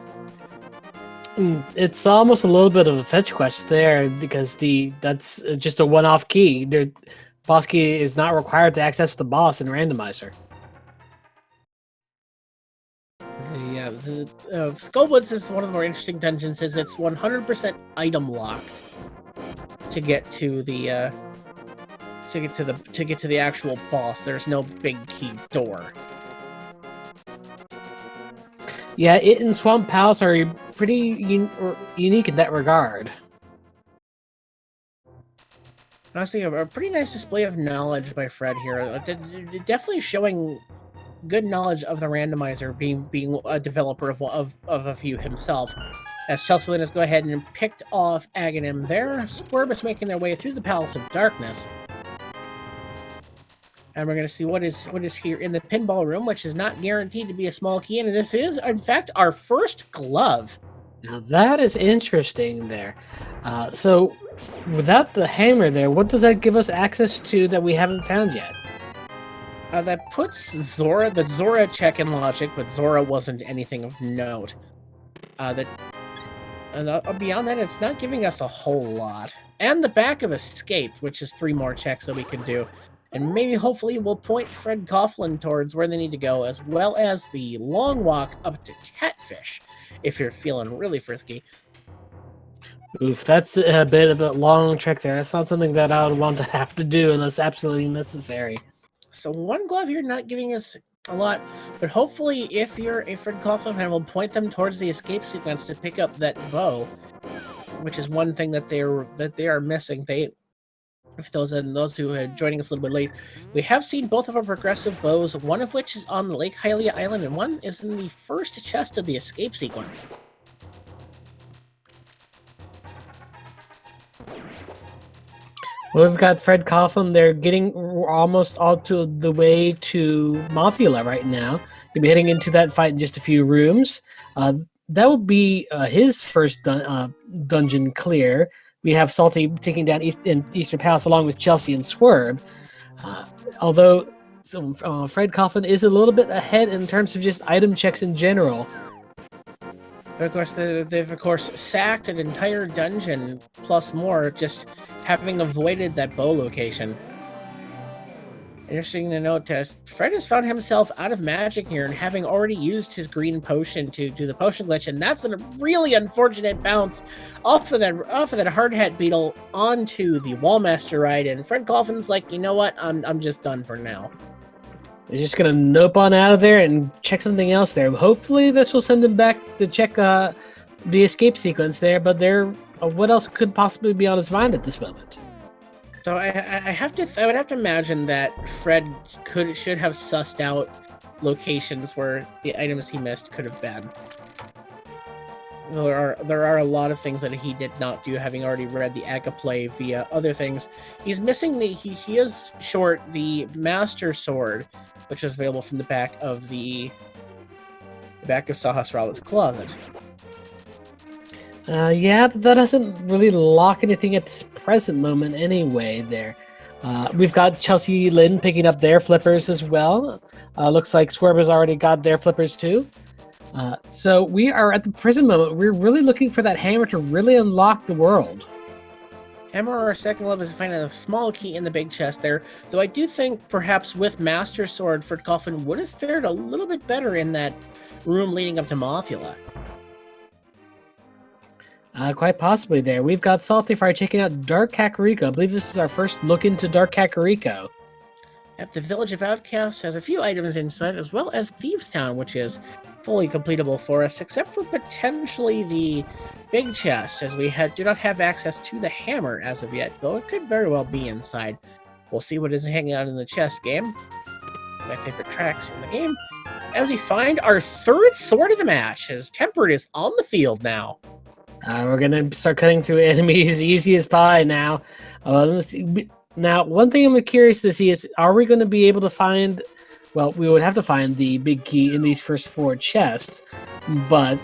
It's almost a little bit of a fetch quest there, because that's just a one-off key. Boss key is not required to access the boss in Randomizer. Yeah, Skullwoods is one of the more interesting dungeons, as it's 100% item locked to get to the actual boss. There's no big key door. Yeah, it and Swamp Palace are pretty unique in that regard. Honestly, a pretty nice display of knowledge by Fred here. Definitely showing good knowledge of the randomizer, being a developer of a few himself. As Chelsea has go ahead and picked off Aghanim there, Swerb is making their way through the Palace of Darkness. And we're going to see what is here in the pinball room, which is not guaranteed to be a small key. And this is, in fact, our first glove. Now that is interesting there. So without the hammer there, what does that give us access to that we haven't found yet? That puts the Zora check in logic, but Zora wasn't anything of note. Beyond that, it's not giving us a whole lot. And the back of Escape, which is 3 more checks that we can do. And maybe, hopefully, we'll point Fred Coughlin towards where they need to go, as well as the long walk up to Catfish, if you're feeling really frisky. Oof, that's a bit of a long trek there. That's not something that I would want to have to do unless absolutely necessary. So 1 glove here not giving us a lot, but hopefully if you're a Fred Coughlin fan, we'll point them towards the escape sequence to pick up that bow, which is one thing that they are missing. If those who are joining us a little bit late, we have seen both of our progressive bows, one of which is on the Lake Hylia Island, and one is in the first chest of the escape sequence. Well, we've got Fred Coughlin. They're getting almost all to the way to Mothula right now. He'll be heading into that fight in just a few rooms. That will be his first dungeon clear. We have Salty taking down Eastern Palace along with Chelsea and Swerb. Although Fred Coughlin is a little bit ahead in terms of just item checks in general. But of course, they've of course sacked an entire dungeon plus more, just having avoided that bow location. Interesting to note, Fred has found himself out of magic here, and having already used his green potion to do the potion glitch, and that's a really unfortunate bounce off of that hard hat beetle onto the Wallmaster ride. And Fred Coughlin's like, you know what, I'm just done for now. He's just gonna nope on out of there and check something else there. Hopefully, this will send him back to check the escape sequence there. But what else could possibly be on his mind at this moment? So I would have to imagine that Fred should have sussed out locations where the items he missed could have been. There are a lot of things that he did not do, having already read the Aga play via other things. He's missing he is short the Master Sword, which is available from the back of Sahasrara's closet. Yeah, but that doesn't really lock anything at this present moment anyway there. We've got Chelsea Lynn picking up their flippers as well. Looks like Swerb has already got their flippers too. So we are at the present moment. We're really looking for that hammer to really unlock the world. Hammer or second glove is finding a small key in the big chest there, though I do think perhaps with Master Sword, Fred Coughlin would have fared a little bit better in that room leading up to Mothula. Quite possibly there. We've got Salty Fire checking out Dark Kakariko. I believe this is our first look into Dark Kakariko. Yep, the Village of Outcasts has a few items inside, as well as Thieves Town, which is fully completable for us, except for potentially the big chest, as we do not have access to the hammer as of yet, though it could very well be inside. We'll see what is hanging out in the chest game. My favorite tracks in the game. As we find our third sword of the match, as Tempered is on the field now. We're going to start cutting through enemies easy as pie now. Let's see. Now, one thing I'm curious to see is, are we going to be able to find... Well, we would have to find the big key in these first 4 chests, but...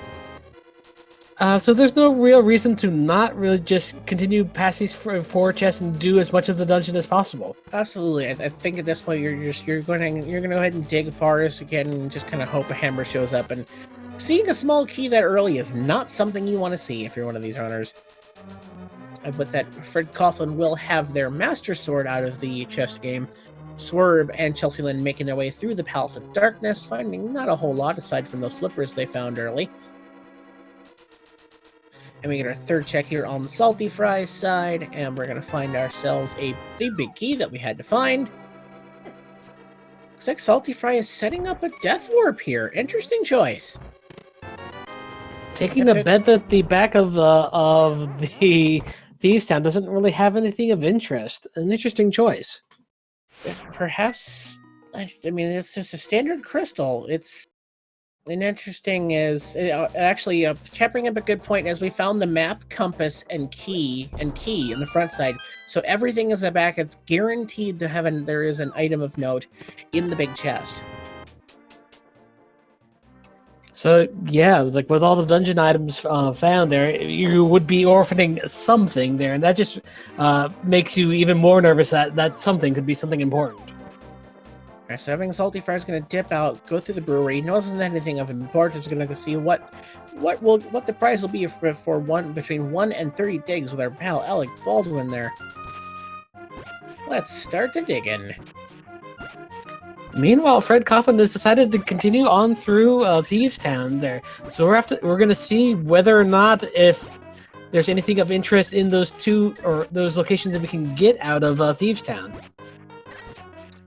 so there's no real reason to not really just continue past these 4 chests and do as much of the dungeon as possible. Absolutely. I think at this point you're going to go ahead and dig far as you can and just kind of hope a hammer shows up. And seeing a small key that early is not something you want to see if you're one of these runners. But that Fred Coughlin will have their Master Sword out of the chest game. Swerb and Chelsea Lynn making their way through the Palace of Darkness, finding not a whole lot aside from those flippers they found early. And we get our third check here on the Salty Fries side, and we're going to find ourselves the big key that we had to find. Looks like Salty Fry is setting up a Death Warp here. Interesting choice. Taking a bet that the back of the Thieves Town doesn't really have anything of interest. An interesting choice. Perhaps, I mean, it's just a standard crystal. It's an interesting is actually Chat bringing up a good point as we found the map, compass, and key in the front side. So everything is in the back. It's guaranteed to have there is an item of note in the big chest. So yeah, it was like with all the dungeon items found there, you would be orphaning something there, and that just makes you even more nervous that something could be something important. Alright, so having Salty Fry is going to dip out, go through the brewery. Notices anything of importance. Going to see what the prize will be for between 1 and 30 digs with our pal Alec Baldwin there. Let's start the digging. Meanwhile, Fred Coughlin has decided to continue on through Thieves Town there. So we're going to see whether or not if there's anything of interest in those those locations that we can get out of Thieves Town.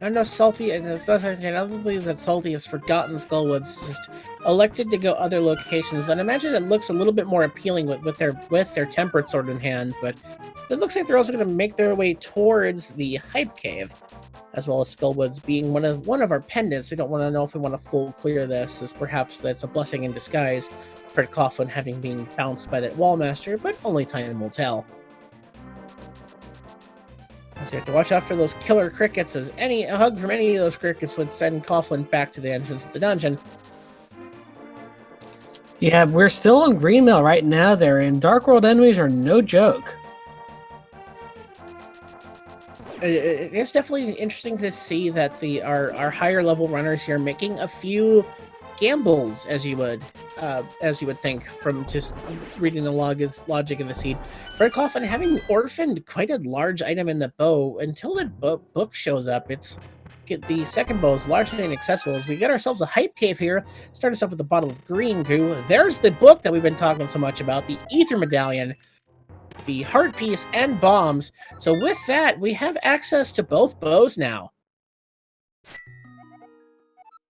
I know Salty, and I don't believe that Salty has forgotten Skullwood's just elected to go other locations. And I imagine it looks a little bit more appealing with their temperate sword in hand, but it looks like they're also going to make their way towards the Hype Cave, as well as Skullwood's being one of our pendants. We don't want to know if we want to full clear this, as perhaps that's a blessing in disguise. Fred Coughlin having been bounced by that Wallmaster, but only time will tell. So you have to watch out for those killer crickets, as a hug from any of those crickets would send Coughlin back to the entrance of the dungeon. Yeah, we're still on Greenmill right now there, and Dark World enemies are no joke. It's definitely interesting to see that our higher level runners here making a few gambles, as you would think from just reading the logic of the seed. Fred Coughlin having orphaned quite a large item in the bow until the book shows up. The second bow is largely inaccessible as we get ourselves a Hype Cave here. Start us up with a bottle of green goo. There's the book that we've been talking so much about, the Ether Medallion, the Heart Piece, and bombs. So with that, we have access to both bows now.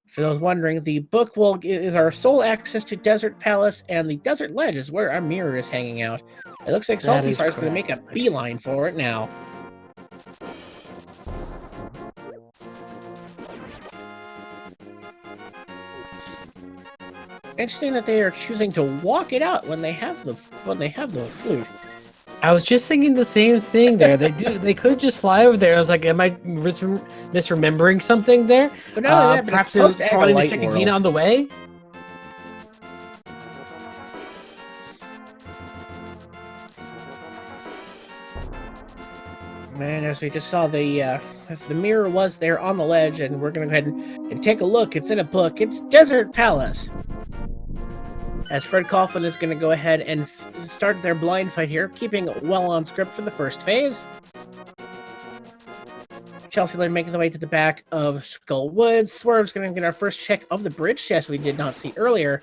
For those wondering, the book is our sole access to Desert Palace, and the Desert Ledge is where our mirror is hanging out. It looks like Salty Fry is going to make a beeline for it now. Interesting that they are choosing to walk it out when they have the flute. I was just thinking the same thing there. They could just fly over there. I was like, am I misremembering something there? But not only that, but perhaps it's trying to check again on the way. Man, as we just saw, the mirror was there on the ledge, and we're going to go ahead and take a look. It's in a book. It's Desert Palace. As Fred Coughlin is going to go ahead and start their blind fight here, keeping well on script for the first phase. Chelsea Lynn making the way to the back of Skullwood. Swerve's going to get our first check of the bridge chest we did not see earlier.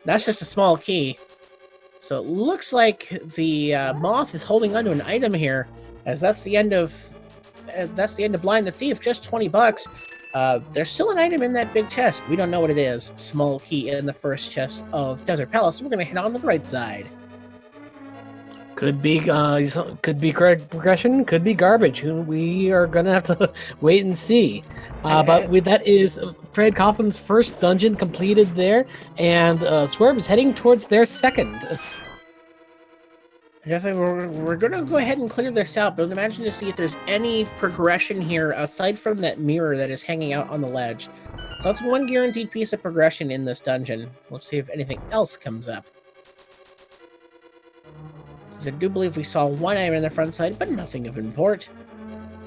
That's just a small key. So it looks like the moth is holding onto an item here, as that's the end of Blind the Thief. Just $20. There's still an item in that big chest. We don't know what it is. Small key in the first chest of Desert Palace. So we're going to head on to the right side. Could be correct progression. Could be garbage. We are going to have to wait and see. But that is Fred Coughlin's first dungeon completed there, and Swerve is heading towards their second. Definitely, we're going to go ahead and clear this out, but imagine to see if there's any progression here aside from that mirror that is hanging out on the ledge. So that's one guaranteed piece of progression in this dungeon. Let's see if anything else comes up. Because I do believe we saw one item in the front side, but nothing of import.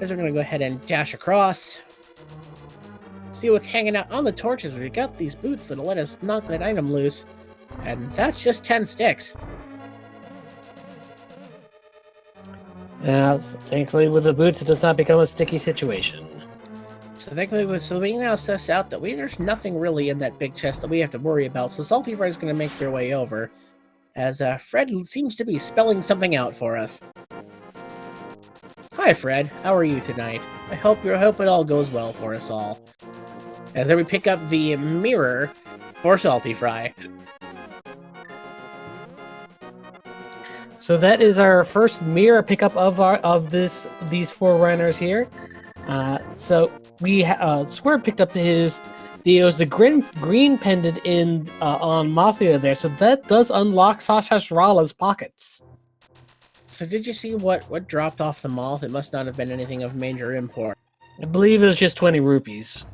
As we're going to go ahead and dash across. See what's hanging out on the torches. We've got these boots that'll let us knock that item loose. And that's just 10 sticks. Thankfully, with the boots, it does not become a sticky situation. So thankfully, we now suss out that there's nothing really in that big chest that we have to worry about. So Salty Fry is going to make their way over, as Fred seems to be spelling something out for us. Hi, Fred. How are you tonight? I hope it all goes well for us all. As then we pick up the mirror for Salty Fry. So that is our first mirror pickup of these 4 runners here. So we Swerve picked up it was the green pendant in on Mafia there, so that does unlock Sasha's Rala's pockets. So did you see what dropped off the mall? It must not have been anything of major import. I believe it was just 20 rupees.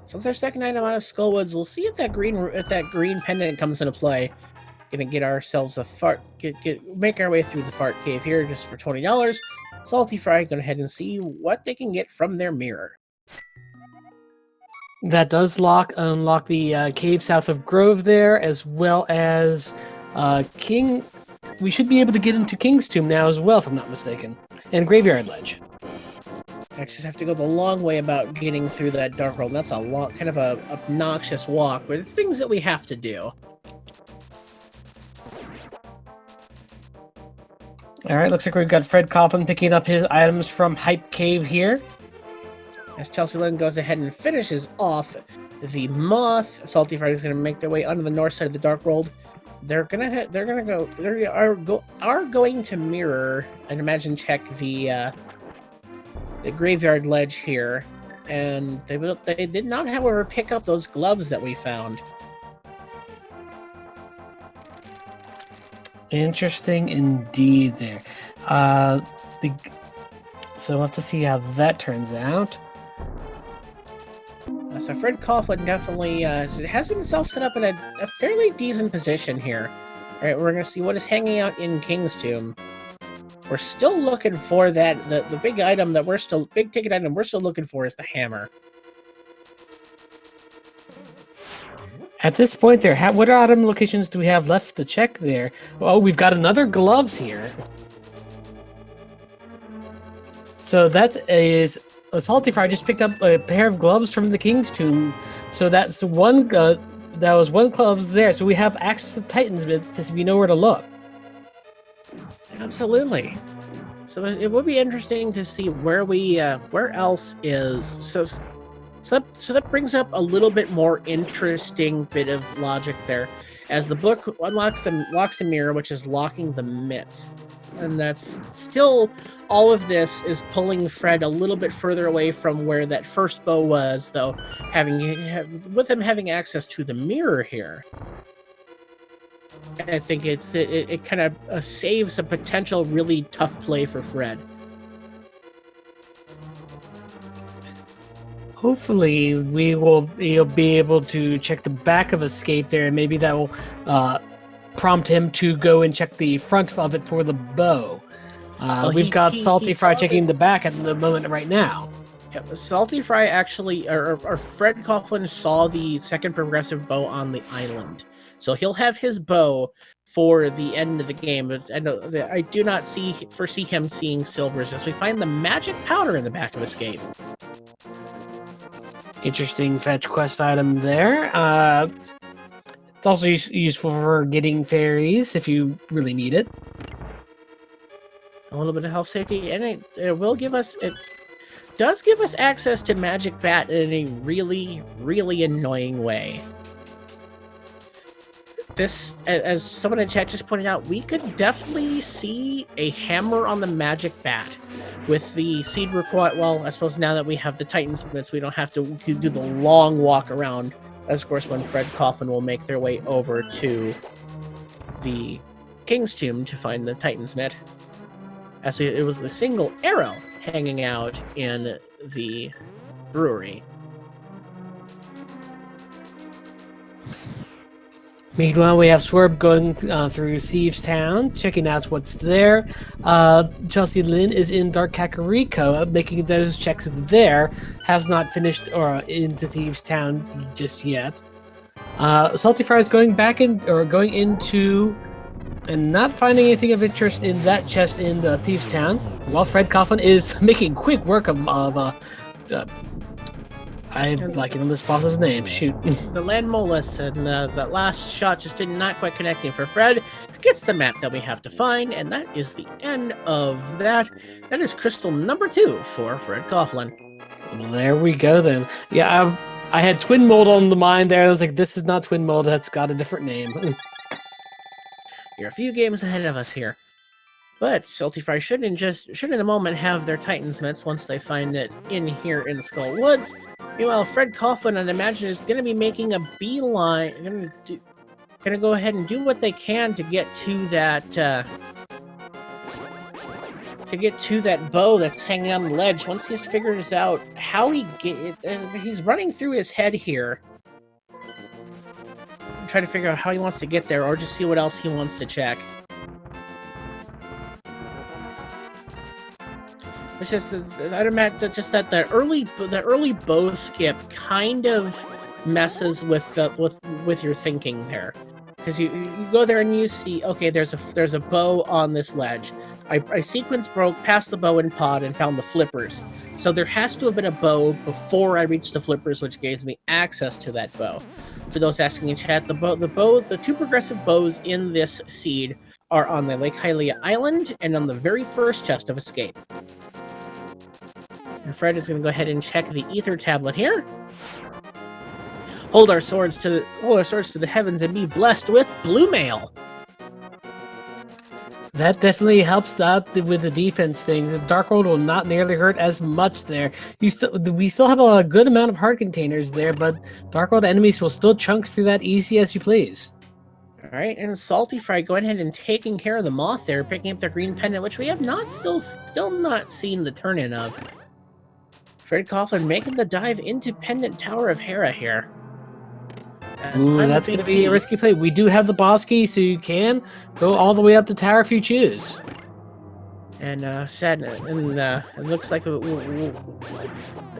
Since our second item out of Skullwoods, we'll see if that green pendant comes into play. Gonna get ourselves a make our way through the fart cave here just for $20. Salty Fry gonna head and see what they can get from their mirror. That does unlock the cave south of Grove there, as well as King. We should be able to get into King's Tomb now as well, if I'm not mistaken, and Graveyard Ledge. I just have to go the long way about getting through that dark world. That's a long, kind of a obnoxious walk, but it's things that we have to do. All right, looks like we've got Fred Coughlin picking up his items from Hype Cave here. As Chelsea Lynn goes ahead and finishes off the moth, Salty Fry is going to make their way onto the north side of the dark world. They are going to mirror and imagine check the graveyard ledge here, and they did not, however, pick up those gloves that we found. Interesting indeed there. So we'll have to see how that turns out. So Fred Coughlin definitely has himself set up in a fairly decent position here. All right, we're going to see what is hanging out in King's Tomb. We're still looking for that, the big item that big ticket item we're still looking for is the hammer. At this point there, what item locations do we have left to check there? Oh, we've got another gloves here. So that is a Salty Fry just picked up a pair of gloves from the King's Tomb. So that's one, that was one gloves there. So we have access to Titan's bits if we know where to look. Absolutely. So it would be interesting to see where else is. So that brings up a little bit more interesting bit of logic there, as the book locks the mirror, which is locking the mitt, and that's still all of this is pulling Fred a little bit further away from where that first bow was, though, with him having access to the mirror here. I think it kind of saves a potential really tough play for Fred. Hopefully, you'll be able to check the back of Escape there, and maybe that will prompt him to go and check the front of it for the bow. We've got Salty Fry checking the back at the moment right now. Yeah, Salty Fry actually, or Fred Coughlin saw the second progressive bow on the island, so he'll have his bow for the end of the game. But I do not foresee him seeing silvers as we find the magic powder in the back of Escape. Interesting fetch quest item there. It's also useful for getting fairies if you really need it. A little bit of health safety, and it does give us access to Magic Bat in a really, really annoying way. This, as someone in chat just pointed out, we could definitely see a hammer on the Magic Bat with the seed required. Well, I suppose now that we have the Titan's bits, we don't have to do the long walk around. As of course, when Fred Coughlin will make their way over to the King's Tomb to find the Titan's mitt. As it was the single arrow hanging out in the brewery. Meanwhile, we have Swerve going through Thieves Town, checking out what's there. Chelsea Lynn is in Dark Kakariko, making those checks there. Has not finished into Thieves Town just yet. Salty Fry is going into and not finding anything of interest in that chest in Thieves Town. While Fred Coughlin is making quick work of I'm blanking on this boss's name. Shoot. The Landmolus, and that last shot just did not quite connecting for Fred. Gets the map that we have to find, and that is the end of that. That is crystal number 2 for Fred Coughlin. There we go then. Yeah, I had Twin Mold on the mind there. I was like, this is not Twin Mold. That's got a different name. You're a few games ahead of us here. But Salty Fry should in a moment have their Titans mitts once they find it in here in the Skull Woods. Meanwhile, Fred Coughlin, I'd imagine, is going to be making a beeline. Going to go ahead and do what they can to get to that bow that's hanging on the ledge. Once he figures out how he's running through his head here, trying to figure out how he wants to get there, or just see what else he wants to check. It's just I'd imagine that the early bow skip kind of messes with your thinking there, because you go there and you see, okay, there's a bow on this ledge. I sequence broke past the bow and pod and found the flippers, so there has to have been a bow before I reached the flippers, which gives me access to that bow. For those asking in chat, the two progressive bows in this seed are on the Lake Hylia Island and on the very first chest of escape. And Fred is going to go ahead and check the ether tablet here. Hold our swords to the heavens and be blessed with blue mail. That definitely helps out with the defense things. Darkhold will not nearly hurt as much there. We still have a good amount of heart containers there, but Darkhold enemies will still chunk through that easy as you please. All right, and Salty Fry going ahead and taking care of the moth there, picking up their green pendant, which we have still not seen the turn-in of. Fred Coughlin making the dive into Pendant Tower of Hera here. Ooh, that's going to be a risky play. We do have the boss key, so you can go all the way up to tower if you choose. And it looks like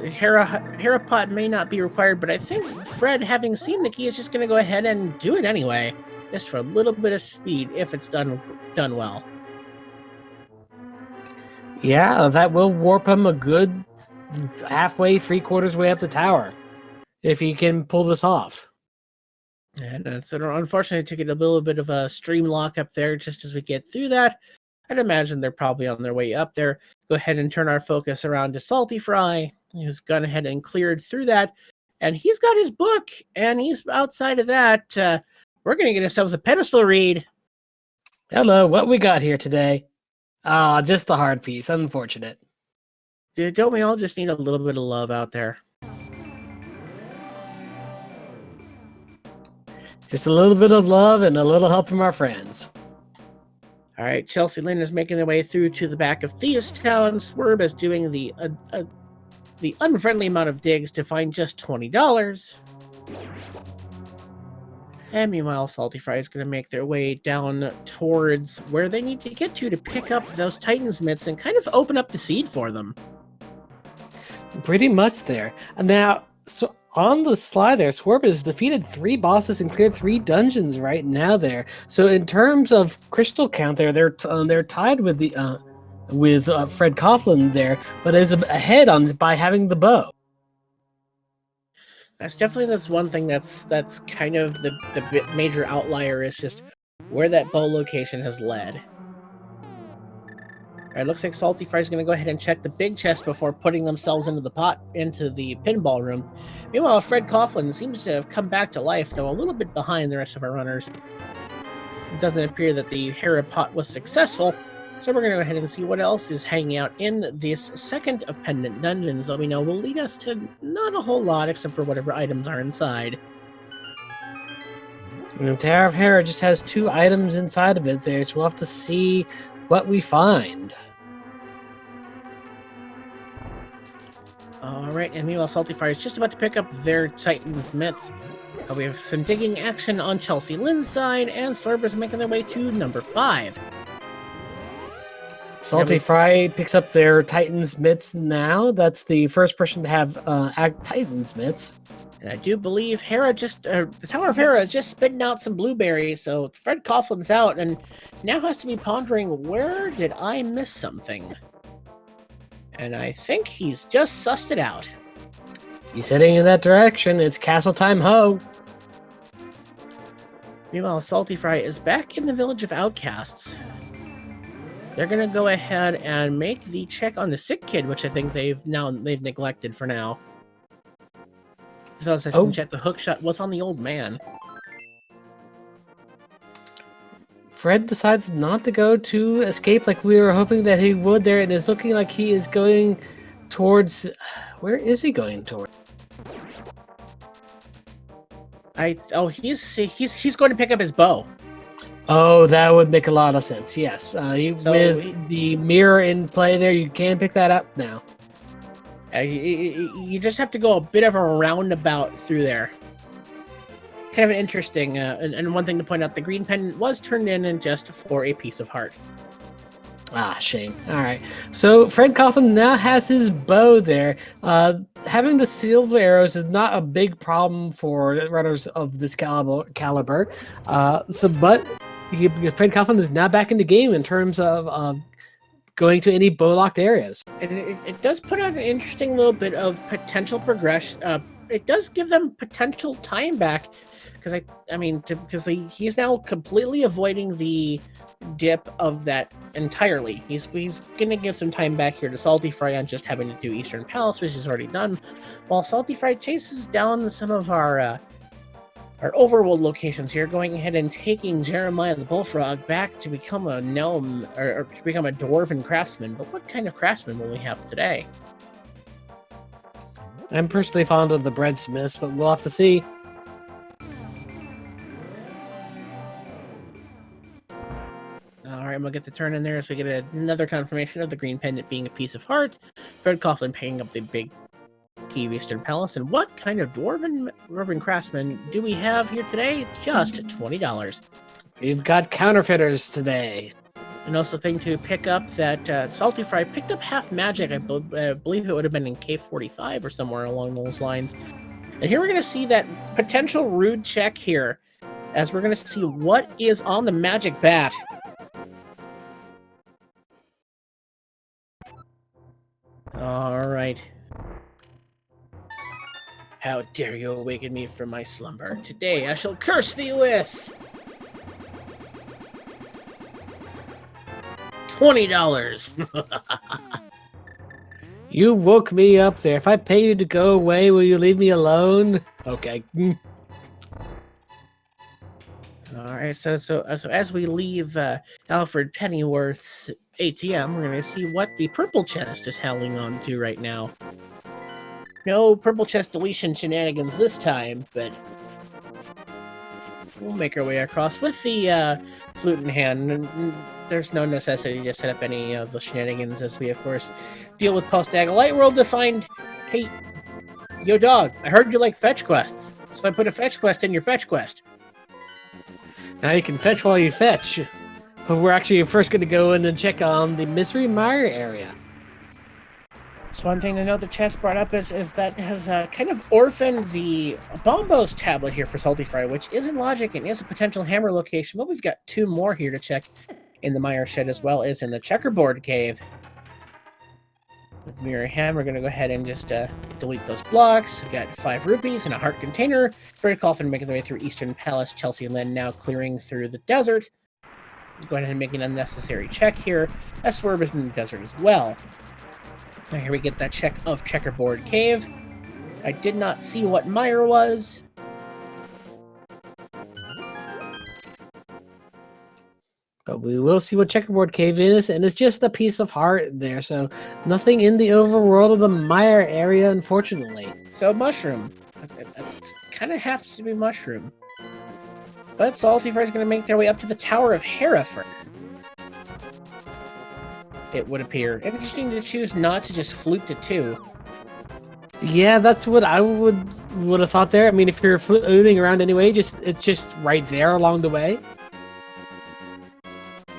Hera pot may not be required, but I think Fred, having seen the key, is just going to go ahead and do it anyway, just for a little bit of speed if it's done well. Yeah, that will warp him a good halfway, 3/4 way up the tower, if he can pull this off. And so unfortunately, took it a little bit of a stream lock up there just as we get through that. I'd imagine they're probably on their way up there. Go ahead and turn our focus around to Salty Fry, who's gone ahead and cleared through that. And he's got his book, and he's outside of that. We're going to get ourselves a pedestal read. Hello, what we got here today? Ah, just the hard piece. Unfortunate. Dude, don't we all just need a little bit of love out there? Just a little bit of love and a little help from our friends. All right, Chelsea Lynn is making their way through to the back of Thieves Town. Swerve is doing the unfriendly amount of digs to find just $20. And meanwhile, Salty Fry is going to make their way down towards where they need to get to pick up those Titans mitts and kind of open up the seed for them. Pretty much there. And now, so on the slide there, Swerve has defeated 3 bosses and cleared 3 dungeons right now there. So in terms of crystal count there, they're tied with Fred Coughlin there, but is ahead by having the bow. That's one thing that's kind of the major outlier, is just where that bow location has led. All right, looks like Salty Fry's going to go ahead and check the big chest before putting themselves into the pinball room. Meanwhile, Fred Coughlin seems to have come back to life, though a little bit behind the rest of our runners. It doesn't appear that the Hera pot was successful, so we're going to go ahead and see what else is hanging out in this second of Pendant Dungeons that we know will lead us to not a whole lot except for whatever items are inside. And the Tower of Hera just has 2 items inside of it there, so we'll have to see what we find. Alright, and meanwhile, Salty Fry is just about to pick up their Titan's mitts. We have some digging action on Chelsea Lynn's side, and Slurp is making their way to number 5. Salty Fry picks up their Titan's mitts now. That's the first person to have Titan's mitts. And I do believe the Tower of Hera is just spitting out some blueberries, so Fred Coughlin's out and now has to be pondering, where did I miss something? And I think he's just sussed it out. He's heading in that direction. It's castle time, ho! Meanwhile, Salty Fry is back in the village of outcasts. They're gonna go ahead and make the check on the sick kid, which I think they've neglected for now. Those I can check, the hook shot was on the old man. Fred decides not to go to escape like we were hoping that he would there, and it's looking like he is going towards... Where is he going towards? He's going to pick up his bow. Oh, that would make a lot of sense, yes. With the mirror in play there, you can pick that up now. You just have to go a bit of a roundabout through there. Kind of interesting, and one thing to point out, the green pendant was turned in just for a piece of heart. Ah, shame. All right. So Fred Coughlin now has his bow there. Having the silver arrows is not a big problem for runners of this caliber. But Fred Coughlin is now back in the game in terms of going to any bow-locked areas. And it does put out an interesting little bit of potential progression. It does give them potential time back, because he's now completely avoiding the dip of that entirely. He's gonna give some time back here to Salty Fry on just having to do Eastern Palace, which he's already done, while Salty Fry chases down some of our overworld locations here, going ahead and taking Jeremiah the Bullfrog back to become a gnome, or to become a dwarven craftsman. But what kind of craftsman will we have today? I'm personally fond of the breadsmiths, but we'll have to see. Alright, we'll get the turn in there as we get another confirmation of the green pendant being a piece of heart. Fred Coughlin picking up the big key of Eastern Palace. And what kind of dwarven craftsman do we have here today? Just $20. We've got counterfeiters today. And also thing to pick up that Salty Fry picked up half magic. I believe it would have been in K45 or somewhere along those lines. And here we're going to see that potential rude check here, as we're going to see what is on the magic bat. Alright. How dare you awaken me from my slumber? Today I shall curse thee with $20. You woke me up there. If I pay you to go away, will you leave me alone? Okay. Alright, so as we leave Alfred Pennyworth's ATM, we're going to see what the purple chest is howling on to right now. No purple chest deletion shenanigans this time, but we'll make our way across with the flute in hand. There's no necessity to set up any of the shenanigans, as we, of course, deal with Post-Daga Lightworld to find, hey, yo dog, I heard you like fetch quests, so I put a fetch quest in your fetch quest. Now you can fetch while you fetch. But we're actually first going to go in and check on the Mystery Mire area. So one thing to note the chat's brought up is that has kind of orphaned the Bombos tablet here for Salty Fry, which is in logic and is a potential hammer location, but we've got two more here to check in the Mire Shed, as well as in the Checkerboard Cave. With Mirror Ham, we're going to go ahead and just delete those blocks. We've got 5 rupees and a heart container. Fred Coughlin making their way through Eastern Palace. Chelsea Lynn now clearing through the desert. Go ahead and make an unnecessary check here. Swerve is in the desert as well. Now here we get that check of Checkerboard Cave. I did not see what Mire was. But we will see what Checkerboard Cave is, and it's just a piece of heart there, so nothing in the overworld of the Mire area, unfortunately. So Mushroom. It kind of has to be Mushroom. But Salty Fry is going to make their way up to the Tower of Hereford, it would appear. Interesting to choose not to just flute to 2. Yeah, that's what I would have thought there. I mean, if you're fluting around anyway, it's just right there along the way.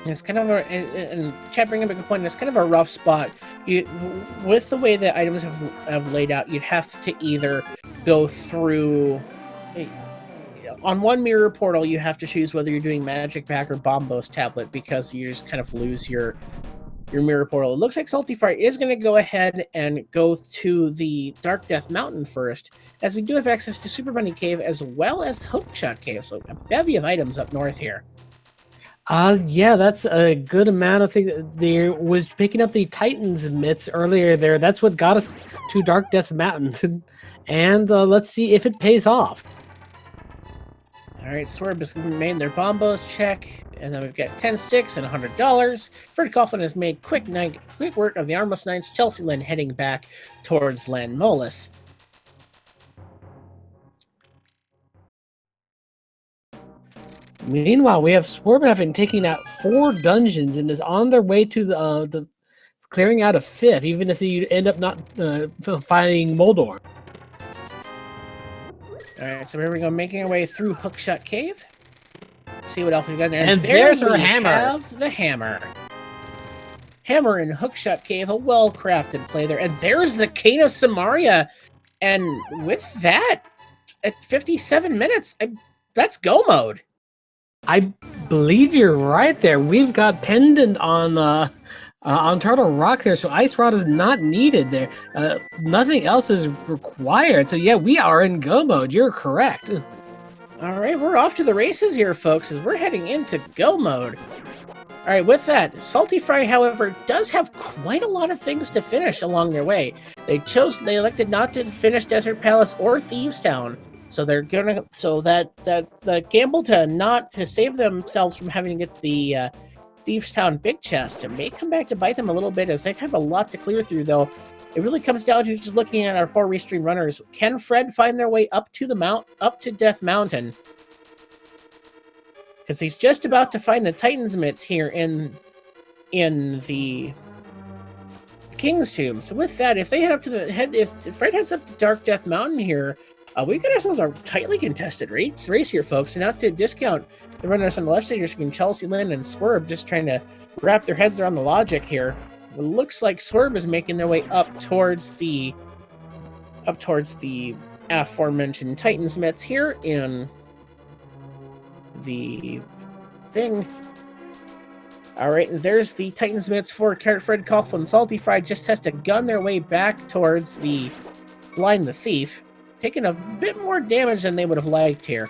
It's kind of and chat bringing up a good point. It's kind of a rough spot. With the way that items have laid out, you'd have to either go through. On one mirror portal, you have to choose whether you're doing Magic Pack or Bombos Tablet, because you just kind of lose your mirror portal. It looks like Salty Fry is going to go ahead and go to the Dark Death Mountain first, as we do have access to Super Bunny Cave as well as Hookshot Cave, so a bevy of items up north here. Yeah, that's a good amount. I think there was picking up the Titan's mitts earlier there. That's what got us to Dark Death Mountain. And let's see if it pays off. Alright, Swerve has made their Bombos check, And then we've got 10 sticks and $100. Fred Coughlin has made quick work of the Armless Knights. Chelsea Lynn heading back towards Landmolis. Meanwhile, we have Swerve having taken out 4 dungeons and is on their way to the clearing out a 5th, even if you end up not finding Moldor. Alright, so here we go, making our way through Hookshot Cave. See what else we've got there. And there's her hammer. Have the hammer. Hammer in Hookshot Cave, a well-crafted play there. And there's the Cane of Samaria. And with that, at 57 minutes, that's go mode. I believe you're right there. We've got Pendant on Turtle Rock there, so Ice Rod is not needed there. Nothing else is required. So yeah, we are in go mode. You're correct. All right, we're off to the races here, folks, as we're heading into go mode. All right, with that, Salty Fry, however, does have quite a lot of things to finish along their way. They elected not to finish Desert Palace or Thieves Town. So they're gonna, the gamble to save themselves from having to get the Thieves Town big chest, it may come back to bite them a little bit, as they have a lot to clear through. Though it really comes down to just looking at our 4 restream runners. Can Fred find their way up to Death Mountain? Because he's just about to find the Titan's Mitts here in the King's Tomb. So with that, if they if Fred heads up to Dark Death Mountain here. We got ourselves a tightly contested race here, folks. And not to discount the runners on the left side, you're seeing Chelsea Lynn and Swerve just trying to wrap their heads around the logic here. It looks like Swerve is making their way up towards the aforementioned Titan's Mitts here in the thing. All right, there's the Titan's Mitts for Fred Coughlin. Salty Fry just has to gun their way back towards the Blind the Thief, taking a bit more damage than they would have liked here.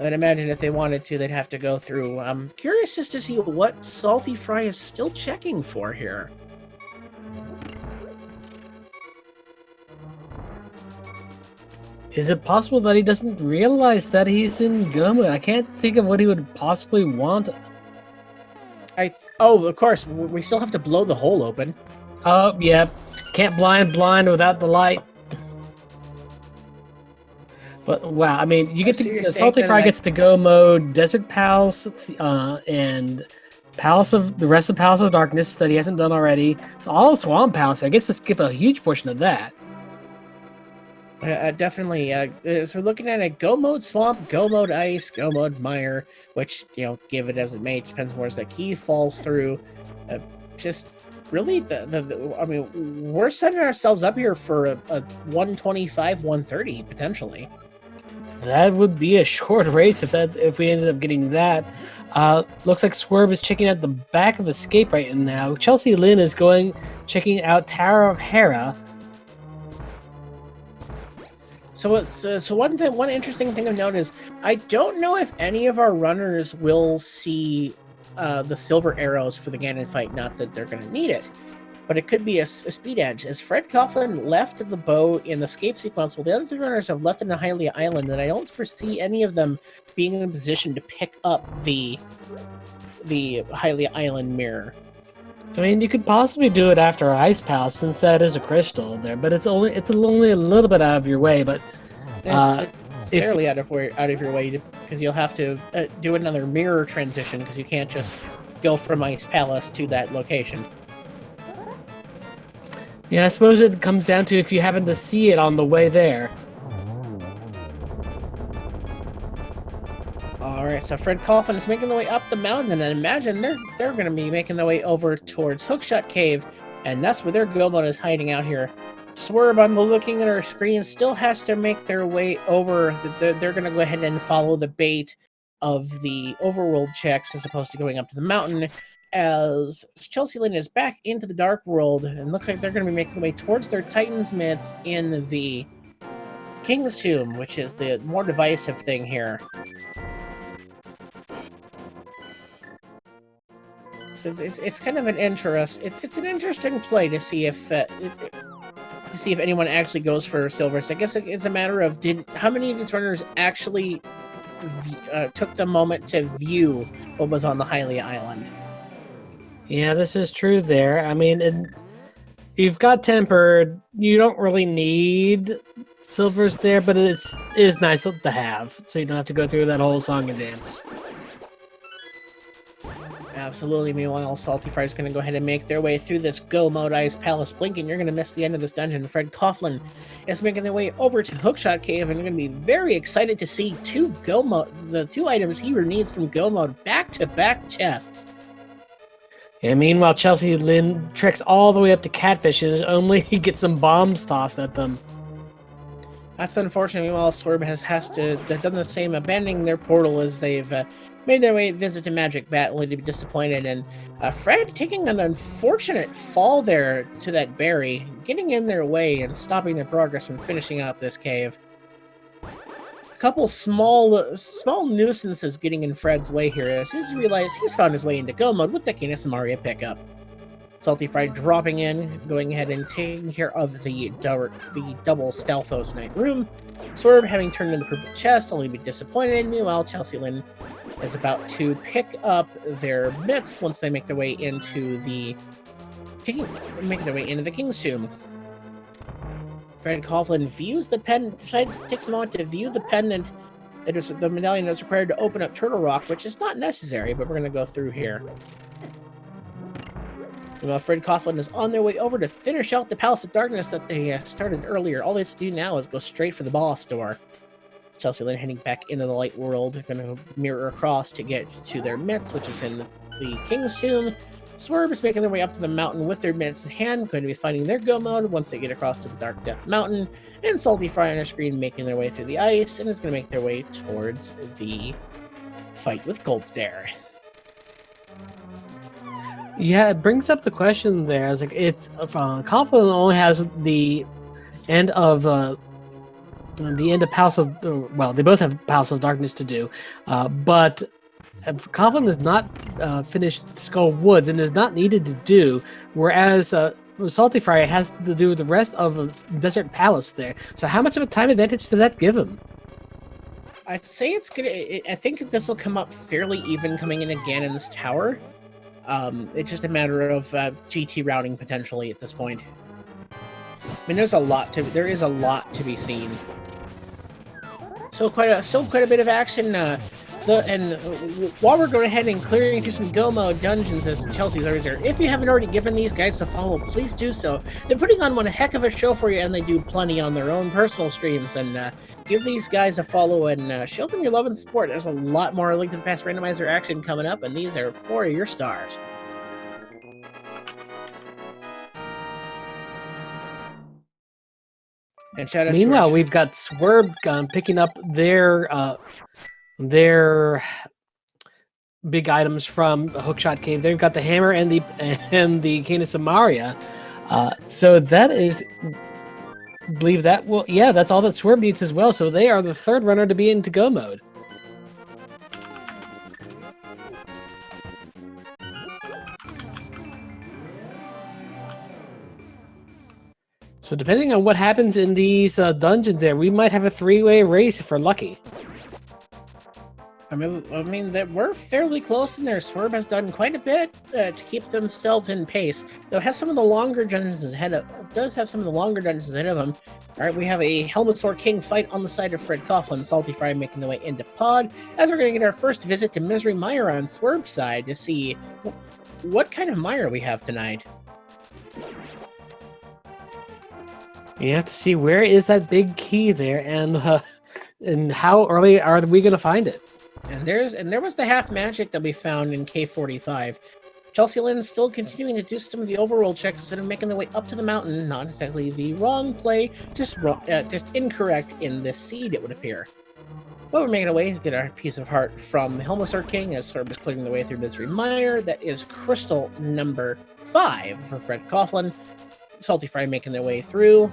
I'd imagine if they wanted to, they'd have to go through. I'm curious as to see what Salty Fry is still checking for here. Is it possible that he doesn't realize that he's in go mode? I can't think of what he would possibly want. Oh, of course, we still have to blow the hole open. Oh, yeah. Can't blind without the light. But wow, I mean, you get to Salty Fry gets to go mode Desert Palace and Palace of the rest of Palace of Darkness that he hasn't done already. So all of Swamp Palace, I guess to skip a huge portion of that. Definitely. As we're looking at it, go mode Swamp, go mode Ice, go mode Mire, which, give it as it may, it depends on where that key falls through. Just really, I mean, we're setting ourselves up here for a 125, 130 potentially. That would be a short race if we ended up getting that. Looks like Swerve is checking out the back of Escape right now. Chelsea Lynn is checking out Tower of Hera. So one interesting thing of note is I don't know if any of our runners will see the silver arrows for the Ganon fight. Not that they're going to need it, but it could be a speed edge. As Fred Coughlin left the bow in the escape sequence, well, the other 3 runners have left in the Hylia Island, and I don't foresee any of them being in a position to pick up the Hylia Island mirror. I mean, you could possibly do it after Ice Palace, since that is a crystal there, but it's only a little bit out of your way. But it's fairly out of your way, because you'll have to do another mirror transition, because you can't just go from Ice Palace to that location. Yeah, I suppose it comes down to if you happen to see it on the way there. Alright, so Fred Coughlin is making the way up the mountain, and I imagine they're going to be making their way over towards Hookshot Cave, and that's where their go mode is hiding out here. Swerve, I'm looking at our screen, still has to make their way over. They're going to go ahead and follow the bait of the overworld checks as opposed to going up to the mountain, as Chelsea Lynn is back into the Dark World, and looks like they're going to be making their way towards their Titan's Mitts in the King's Tomb, which is the more divisive thing here. So it's kind of an it's an interesting play to see if anyone actually goes for silver. So I guess it's a matter of how many of these runners actually took the moment to view what was on the Hylia Island. Yeah, this is true there. I mean, you've got tempered. You don't really need silvers there, but it is nice to have, so you don't have to go through that whole song and dance. Absolutely. Meanwhile, Salty Fry is going to go ahead and make their way through this Go Mode Ice Palace. Blinking, you're going to miss the end of this dungeon. Fred Coughlin is making their way over to Hookshot Cave, and you're going to be very excited to see the two items he needs from Go Mode back-to-back chests. And meanwhile, Chelsea Lynn treks all the way up to Catfishes, only he gets some bombs tossed at them. That's unfortunate. Meanwhile, Swerve has done the same, abandoning their portal as they've made their way visit to Magic Bat, only to be disappointed. And Fred taking an unfortunate fall there to that berry, getting in their way and stopping their progress from finishing out this cave. A couple small nuisances getting in Fred's way here as he's realized he's found his way into Go Mode with the Kinesamaria pickup. Salty Fry dropping in, going ahead and taking care of the double Stealthos Night Room. Swerve having turned in the purple chest, only to be disappointed. Meanwhile, Chelsea Lynn is about to pick up their bits once they make their way into the King's Tomb. Fred Coughlin views the pendant, takes a moment to view the pendant. That is the medallion that's required to open up Turtle Rock, which is not necessary, but we're going to go through here. While Fred Coughlin is on their way over to finish out the Palace of Darkness that they started earlier, all they have to do now is go straight for the boss door. Chelsea Lynn heading back into the light world, going to mirror across to get to their mitts, which is in the King's Tomb. Swerve is making their way up to the mountain with their mitts in hand, going to be finding their Go Mode once they get across to the Dark Death Mountain, and Salty Fry on our screen making their way through the ice, and is going to make their way towards the fight with Cold Stare. Yeah, it brings up the question there. I was like, it's Coughlin only has the end of Palace of well, they both have Palace of Darkness to do, but Coughlin has not finished Skull Woods and is not needed to do, whereas Salty Fry has to do the rest of Desert Palace there. So how much of a time advantage does that give him? I'd say I think this will come up fairly even coming in again in this tower. It's just a matter of GT routing potentially at this point. I mean, there is a lot to be seen. So still quite a bit of action. While we're going ahead and clearing through some Go Mode dungeons, as Chelsea's always there, if you haven't already given these guys a follow, please do so. They're putting on one heck of a show for you, and they do plenty on their own personal streams. And give these guys a follow and show them your love and support. There's a lot more Link to the Past Randomizer action coming up, and these are for your stars. And meanwhile, we've got Swerve picking up their big items from Hookshot Cave. They've got the hammer and the Canis of Maria. So that is, believe that will, yeah, that's all that Swerve needs as well. So they are the third runner to be into Go Mode. So depending on what happens in these dungeons there, we might have a three-way race if we're lucky. I mean that we're fairly close in there. Swerve has done quite a bit to keep themselves in pace. Though it has some of the longer dungeons ahead of him. All right, we have a Helmet Sword King fight on the side of Fred Coughlin. Salty Fry making the way into Pod, as we're going to get our first visit to Misery Mire on Swerve's side to see what kind of mire we have tonight. You have to see where is that big key there, and how early are we going to find it? And there was the half magic that we found in K45. Chelsea Lynn still continuing to do some of the overworld checks instead of making their way up to the mountain. Not exactly the wrong play, just incorrect in this seed, it would appear. But we're making our way to get our piece of heart from the Helmsor King as Sorb is clearing the way through Misery Mire. That is crystal number 5 for Fred Coughlin. Salty Fry making their way through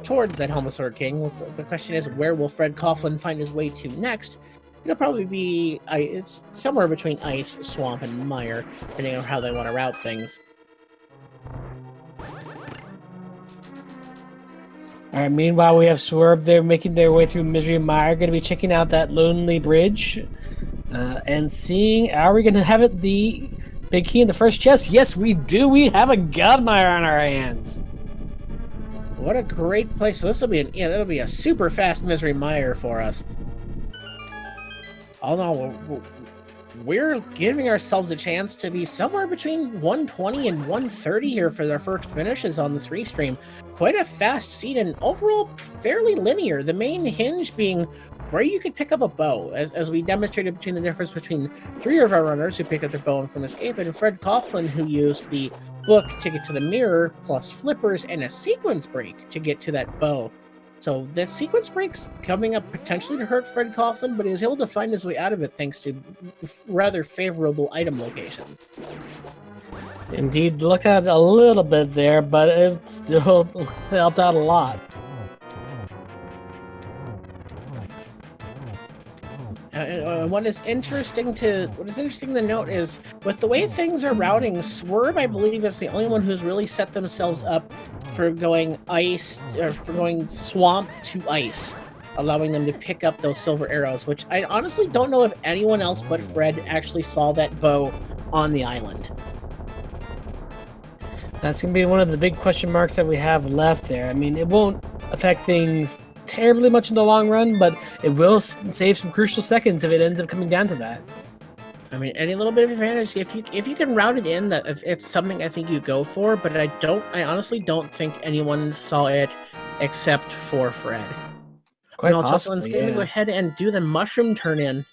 towards that Helmsor King. The question is, where will Fred Coughlin find his way to next? It'll probably be it's somewhere between ice, swamp, and mire, depending on how they want to route things. All right, meanwhile, we have Swerve there making their way through Misery Mire, going to be checking out that lonely bridge and seeing, are we going to have it the big key in the first chest? Yes, we do. We have a Godmire on our hands. What a great place. So this will be that'll be a super fast Misery Mire for us. Oh no, we're giving ourselves a chance to be somewhere between 120 and 130 here for their first finishes on this restream. Quite a fast seed and overall fairly linear. The main hinge being where you could pick up a bow, as we demonstrated between the difference between 3 of our runners who picked up their bow from Escape and Fred Coughlin who used the book to get to the mirror, plus flippers and a sequence break to get to that bow. So that sequence break's coming up potentially to hurt Fred Coughlin, but he was able to find his way out of it thanks to rather favorable item locations. Indeed, looked at it a little bit there, but it still helped out a lot. What is interesting to note is with the way things are routing, Swerve, I believe, is the only one who's really set themselves up for going ice or for going swamp to ice, allowing them to pick up those silver arrows, which I honestly don't know if anyone else but Fred actually saw that bow on the island. That's going to be one of the big question marks that we have left there. I mean, it won't affect things terribly much in the long run, but it will save some crucial seconds if it ends up coming down to that. I mean, any little bit of advantage, if you can route it in, that it's something I think you go for, but I honestly don't think anyone saw it except for Fred. Quite possibly, going to go ahead and do the mushroom turn in.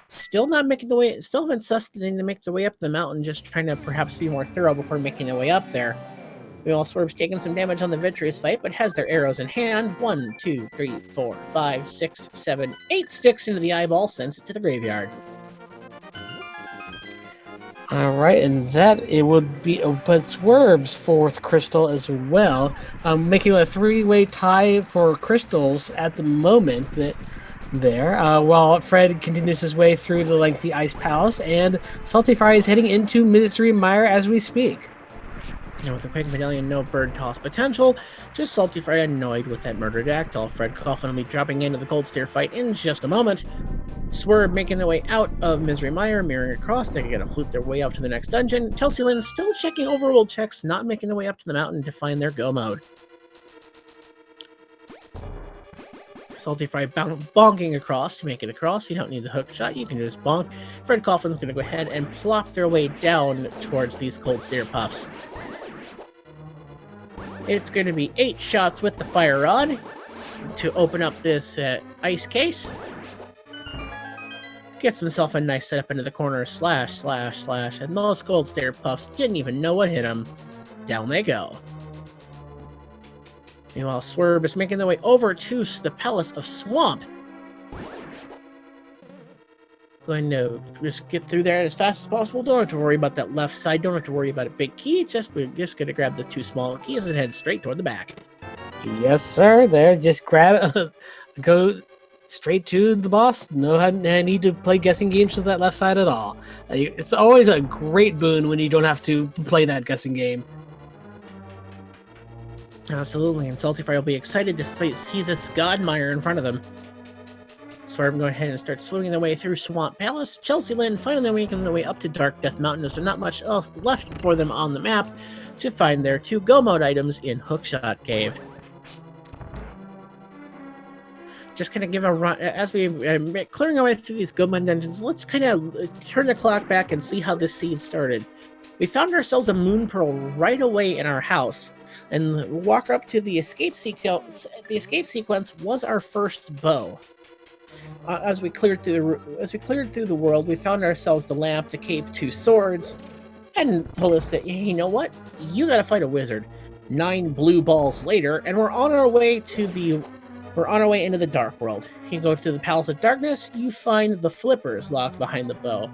Still not making the way, still haven't sussed to make the way up the mountain, just trying to perhaps be more thorough before making their way up there. Meanwhile, Swerve's taking some damage on the Victorious fight, but has their arrows in hand. 1, 2, 3, 4, 5, 6, 7, 8 sticks into the eyeball, sends it to the graveyard. All right, and that it would be but Swerve's 4th crystal as well, making a 3-way tie for crystals at the moment. While Fred continues his way through the lengthy Ice Palace, and Salty Fry is heading into Misery Mire as we speak. And with the Quick Medallion, no bird toss potential, just Salty Fry annoyed with that murdered Dactyl. Fred Coughlin will be dropping into the Cold Steer fight in just a moment. Swerve making their way out of Misery Mire, mirroring across, they're going to flute their way up to the next dungeon. Chelsea Lynn still checking overworld checks, not making their way up to the mountain to find their go mode. Salty Fry bonking across to make it across. You don't need the hook shot, you can just bonk. Fred Coughlin's going to go ahead and plop their way down towards these Cold Steer puffs. It's going to be 8 shots with the Fire Rod to open up this ice case. Gets himself a nice setup into the corner, slash, and those Cold Steer puffs didn't even know what hit them. Down they go. Meanwhile, Swerve is making their way over to the Palace of Swamp. Going to just get through there as fast as possible. Don't have to worry about that left side. Don't have to worry about a big key. We're just going to grab the 2 small keys and head straight toward the back. Yes, sir. There, just grab it. Go straight to the boss. No need to play guessing games with that left side at all. It's always a great boon when you don't have to play that guessing game. Absolutely, and Salty Fry will be excited to see this Godmire in front of them. Swerve go ahead and start swinging their way through Swamp Palace. Chelsea Lynn finally making their way up to Dark Death Mountain, as there's not much else left for them on the map to find their 2 go mode items in Hookshot Cave. Just kind of give a run as we clearing our way through these go mode dungeons. Let's kind of turn the clock back and see how this seed started. We found ourselves a Moon Pearl right away in our house, and walk up to the escape sequence. The escape sequence was our first bow. As we cleared through the world, we found ourselves the lamp, the cape, 2 swords, and told us that, you know what, you gotta fight a wizard. 9 blue balls later, and we're on our way into the dark world. You go through the Palace of Darkness, you find the flippers locked behind the bow.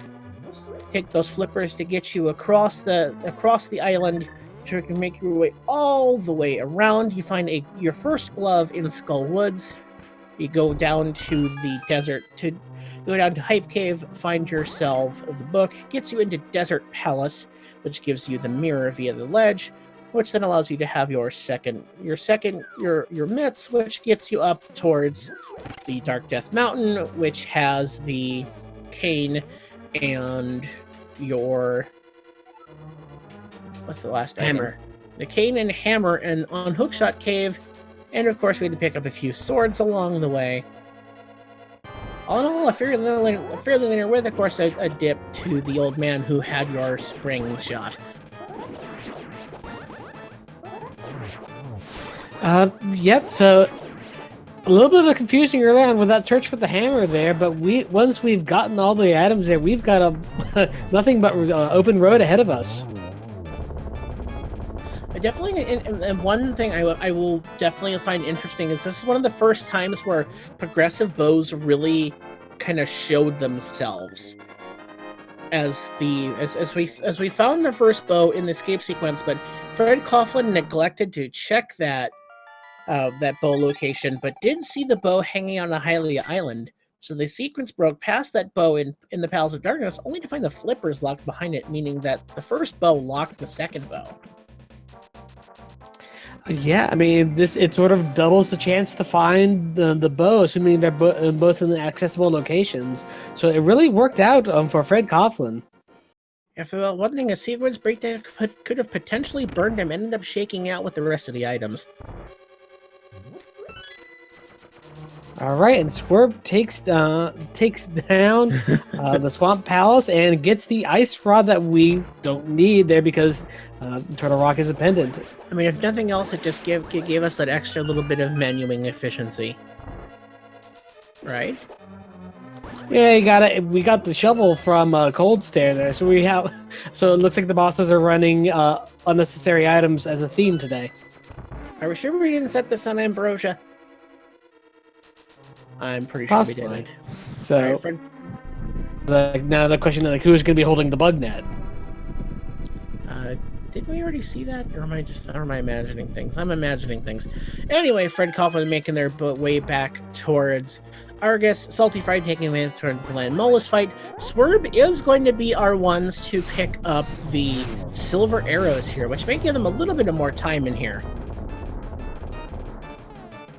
Take those flippers to get you across the island. You can make your way all the way around. You find your first glove in Skull Woods. You go down to the desert go down to Hype Cave, find yourself the book, gets you into Desert Palace, which gives you the mirror via the ledge. which then allows you to have your mitts, which gets you up towards the Dark Death Mountain, which has the cane and your what's the last Hammer. item? The cane and hammer and on Hookshot Cave, and of course we had to pick up a few swords along the way. All in all, a fairly linear with, of course, a dip to the old man who had your spring shot. Yep. So a little bit of confusing early on with that search for the hammer there, but once we've gotten all the items there, we've got a nothing but open road ahead of us. I definitely, and one thing I will definitely find interesting is this is one of the first times where progressive bows really kind of showed themselves as we found the first bow in the escape sequence, but Fred Coughlin neglected to check that bow location, but did see the bow hanging on a Hylia island. So the sequence broke past that bow in the Palace of Darkness, only to find the flippers locked behind it, meaning that the first bow locked the second bow. Yeah, I mean, it sort of doubles the chance to find the bow, assuming they're both in the accessible locations. So it really worked out for Fred Coughlin. If one thing, a sequence breakdown could have potentially burned him, ended up shaking out with the rest of the items. All right, and Swerve takes down the Swamp Palace and gets the ice rod that we don't need there because Turtle Rock is a pendant. I mean, if nothing else, it just gave us that extra little bit of manuing efficiency, right? Yeah, we got the shovel from Cold Stare there, so it looks like the bosses are running unnecessary items as a theme today. Are we sure we didn't set this on Ambrosia? I'm pretty Possibly. sure we didn't. So, Right, now the question is, who's going to be holding the bug net? Didn't we already see that? Or am I imagining things? I'm imagining things. Anyway, Fred Coughlin making their way back towards Argus. Salty Fried taking away towards the Land Molus fight. Swerve is going to be our ones to pick up the silver arrows here, which may give them a little bit of more time in here.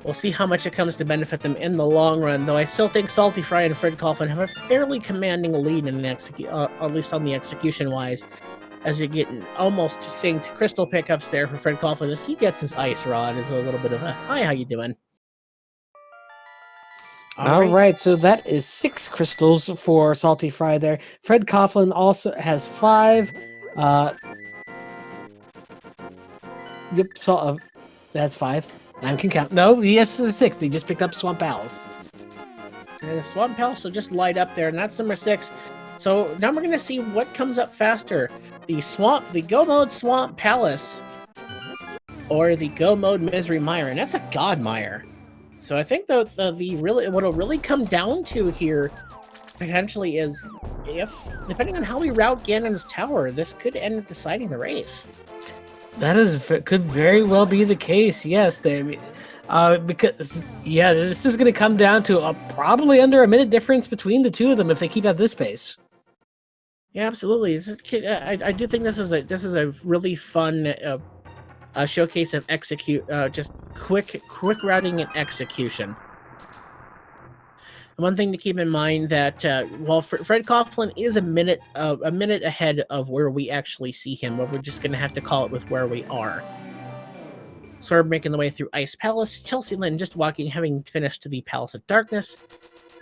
We'll see how much it comes to benefit them in the long run, though I still think Salty Fry and Fred Coughlin have a fairly commanding lead in at least on the execution-wise, as we get almost synced crystal pickups there for Fred Coughlin as he gets his ice rod is a little bit of a, hi, how you doing? All right, so that is 6 crystals for Salty Fry there. Fred Coughlin also has 5. Yep, that's 5. I can count. No, he has 6. They just picked up Swamp Palace. And the Swamp Palace will just light up there, and that's number 6. So now we're gonna see what comes up faster: the Go Mode Swamp Palace, or the Go Mode Misery Mire, and that's a God Mire. So I think what it'll really come down to here potentially is depending on how we route Ganon's tower, this could end up deciding the race. That could very well be the case. Yes, because this is going to come down to probably under a minute difference between the two of them if they keep at this pace. Yeah, absolutely. I do think this is a really fun showcase of just quick routing and execution. One thing to keep in mind that while Fred Coughlin is a minute ahead of where we actually see him, but we're just going to have to call it with where we are. So we're making the way through Ice Palace. Chelsea Lynn just having finished to the Palace of Darkness.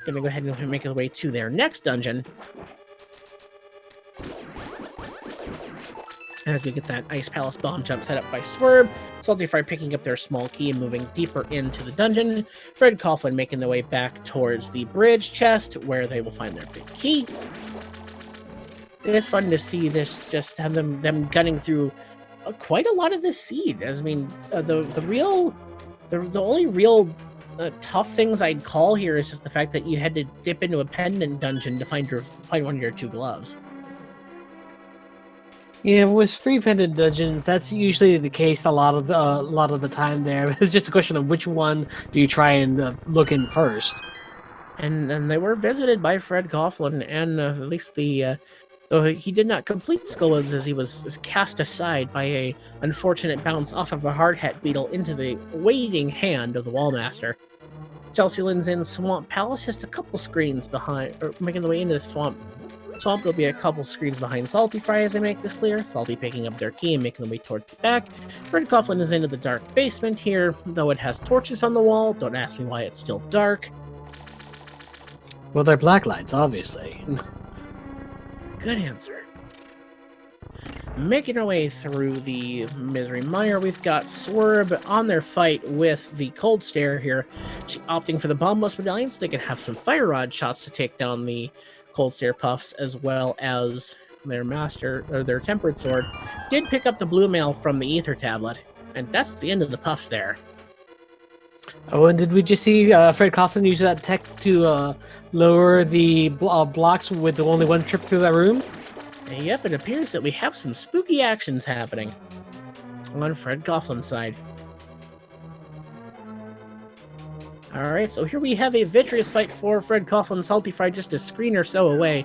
Going to go ahead and make our way to their next dungeon. As we get that Ice Palace bomb jump set up by Swerve, Salty Fry picking up their small key and moving deeper into the dungeon, Fred Coughlin making their way back towards the bridge chest, where they will find their big key. It is fun to see this, just have them gunning through quite a lot of this seed. As I mean, the only real tough things I'd call here is just the fact that you had to dip into a pendant dungeon to find one of your 2 gloves. Yeah, with 3 pendant dungeons, that's usually the case a lot of the time. There, it's just a question of which one do you try and look in first. And they were visited by Fred Coughlin and at least the Though he did not complete Skullwoods as he was cast aside by a unfortunate bounce off of a hard hat beetle into the waiting hand of the Wallmaster. Chelsea Lynn's in Swamp Palace, just a couple screens behind, or making the way into the swamp. There'll be a couple screens behind Salty Fry as they make this clear. Salty picking up their key and making their way towards the back. Fred Coughlin is into the dark basement here, though it has torches on the wall. Don't ask me why it's still dark. Well, they're black lights, obviously. Good answer. Making our way through the Misery Mire, we've got Swerve on their fight with the Cold Stare here, opting for the Bombless Medallion so they can have some Fire Rod shots to take down the Cold Stare Puffs, as well as their Master, or their Tempered Sword. Did pick up the Blue Mail from the Ether Tablet, and that's the end of the Puffs there. Oh, and did we just see Fred Coughlin use that tech to lower the blocks with only one trip through that room? Yep, it appears that we have some spooky actions happening on Fred Coughlin's side. Alright, so here we have a Vitreous fight for Fred Coughlin. Salty Fry just a screen or so away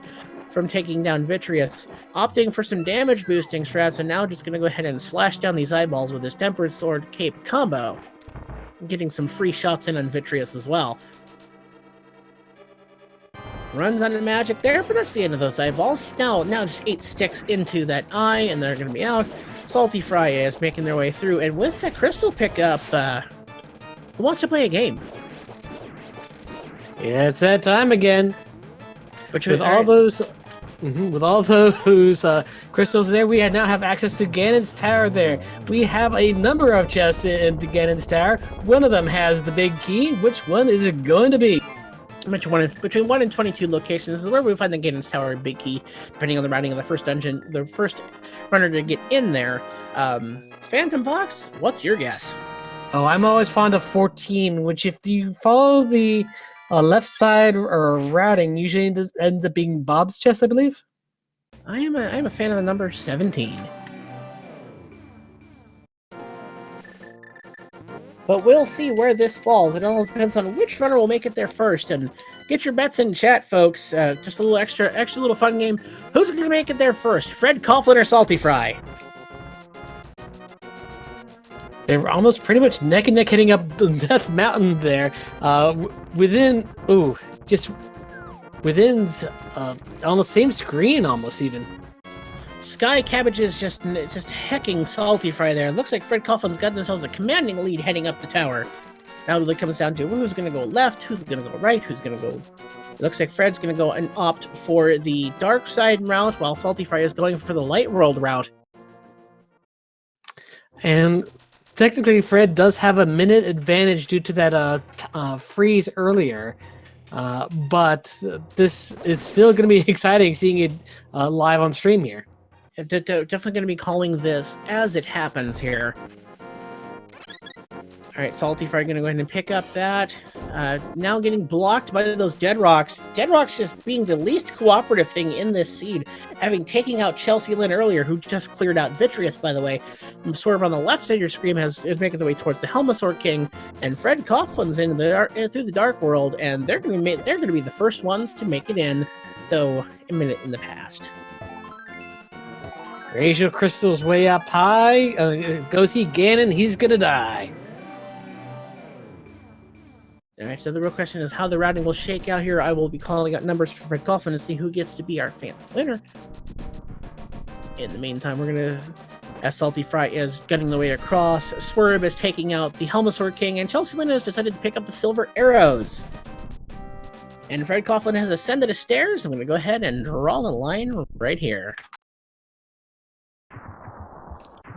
from taking down Vitreous, opting for some damage boosting strats, and now just going to go ahead and slash down these eyeballs with his Tempered Sword Cape combo. Getting some free shots in on Vitreous as well. Runs on the magic there, but that's the end of those eyeballs. Now just 8 sticks into that eye, and they're going to be out. Salty Fry is making their way through, and with the crystal pickup, who wants to play a game? Yeah, it's that time again. With all those crystals there, we now have access to Ganon's Tower there. We have a number of chests in Ganon's Tower. One of them has the big key. Which one is it going to be? Between 1 and 22 locations is where we find the Ganon's Tower big key, depending on the routing of the first dungeon, the first runner to get in there. Phantom Fox, what's your guess? Oh, I'm always fond of 14, which if you follow the left side or routing, usually ends up being Bob's chest, I believe. I am a fan of the number 17. But we'll see where this falls. It all depends on which runner will make it there first. And get your bets in chat, folks. Just a little extra little fun game. Who's going to make it there first? Fred Coughlin or Salty Fry? They're almost pretty much neck and neck hitting up the Death Mountain there. Within on the same screen almost even. Sky Cabbage is just hecking Salty Fry there. Looks like Fred Coughlin's got themselves a commanding lead heading up the tower. Now it really comes down to who's going to go left, who's going to go right, who's going to go... It looks like Fred's going to go and opt for the dark side route, while Salty Fry is going for the light world route. And technically, Fred does have a minute advantage due to that freeze earlier. But this is still going to be exciting seeing it live on stream here. Definitely going to be calling this as it happens here. Alright, Salty Fry going to go ahead and pick up that. Now getting blocked by those Dead Rocks. Dead Rocks just being the least cooperative thing in this seed, having taken out Chelsea Lynn earlier, who just cleared out Vitreous, by the way. Swerve on the left side of your screen is making their way towards the Helmasaur King, and Fred Coughlin's in through the Dark World, and they're going to be the first ones to make it in, though a minute in the past. Ratio Crystal's way up high. Go see Ganon, he's gonna die. Alright, so the real question is how the routing will shake out here. I will be calling out numbers for Fred Coughlin to see who gets to be our fancy winner. In the meantime, we're gonna... As Salty Fry is gunning the way across, Swerve is taking out the Helmasaur King, and Chelsea Lynn has decided to pick up the Silver Arrows. And Fred Coughlin has ascended the stairs. I'm gonna go ahead and draw the line right here.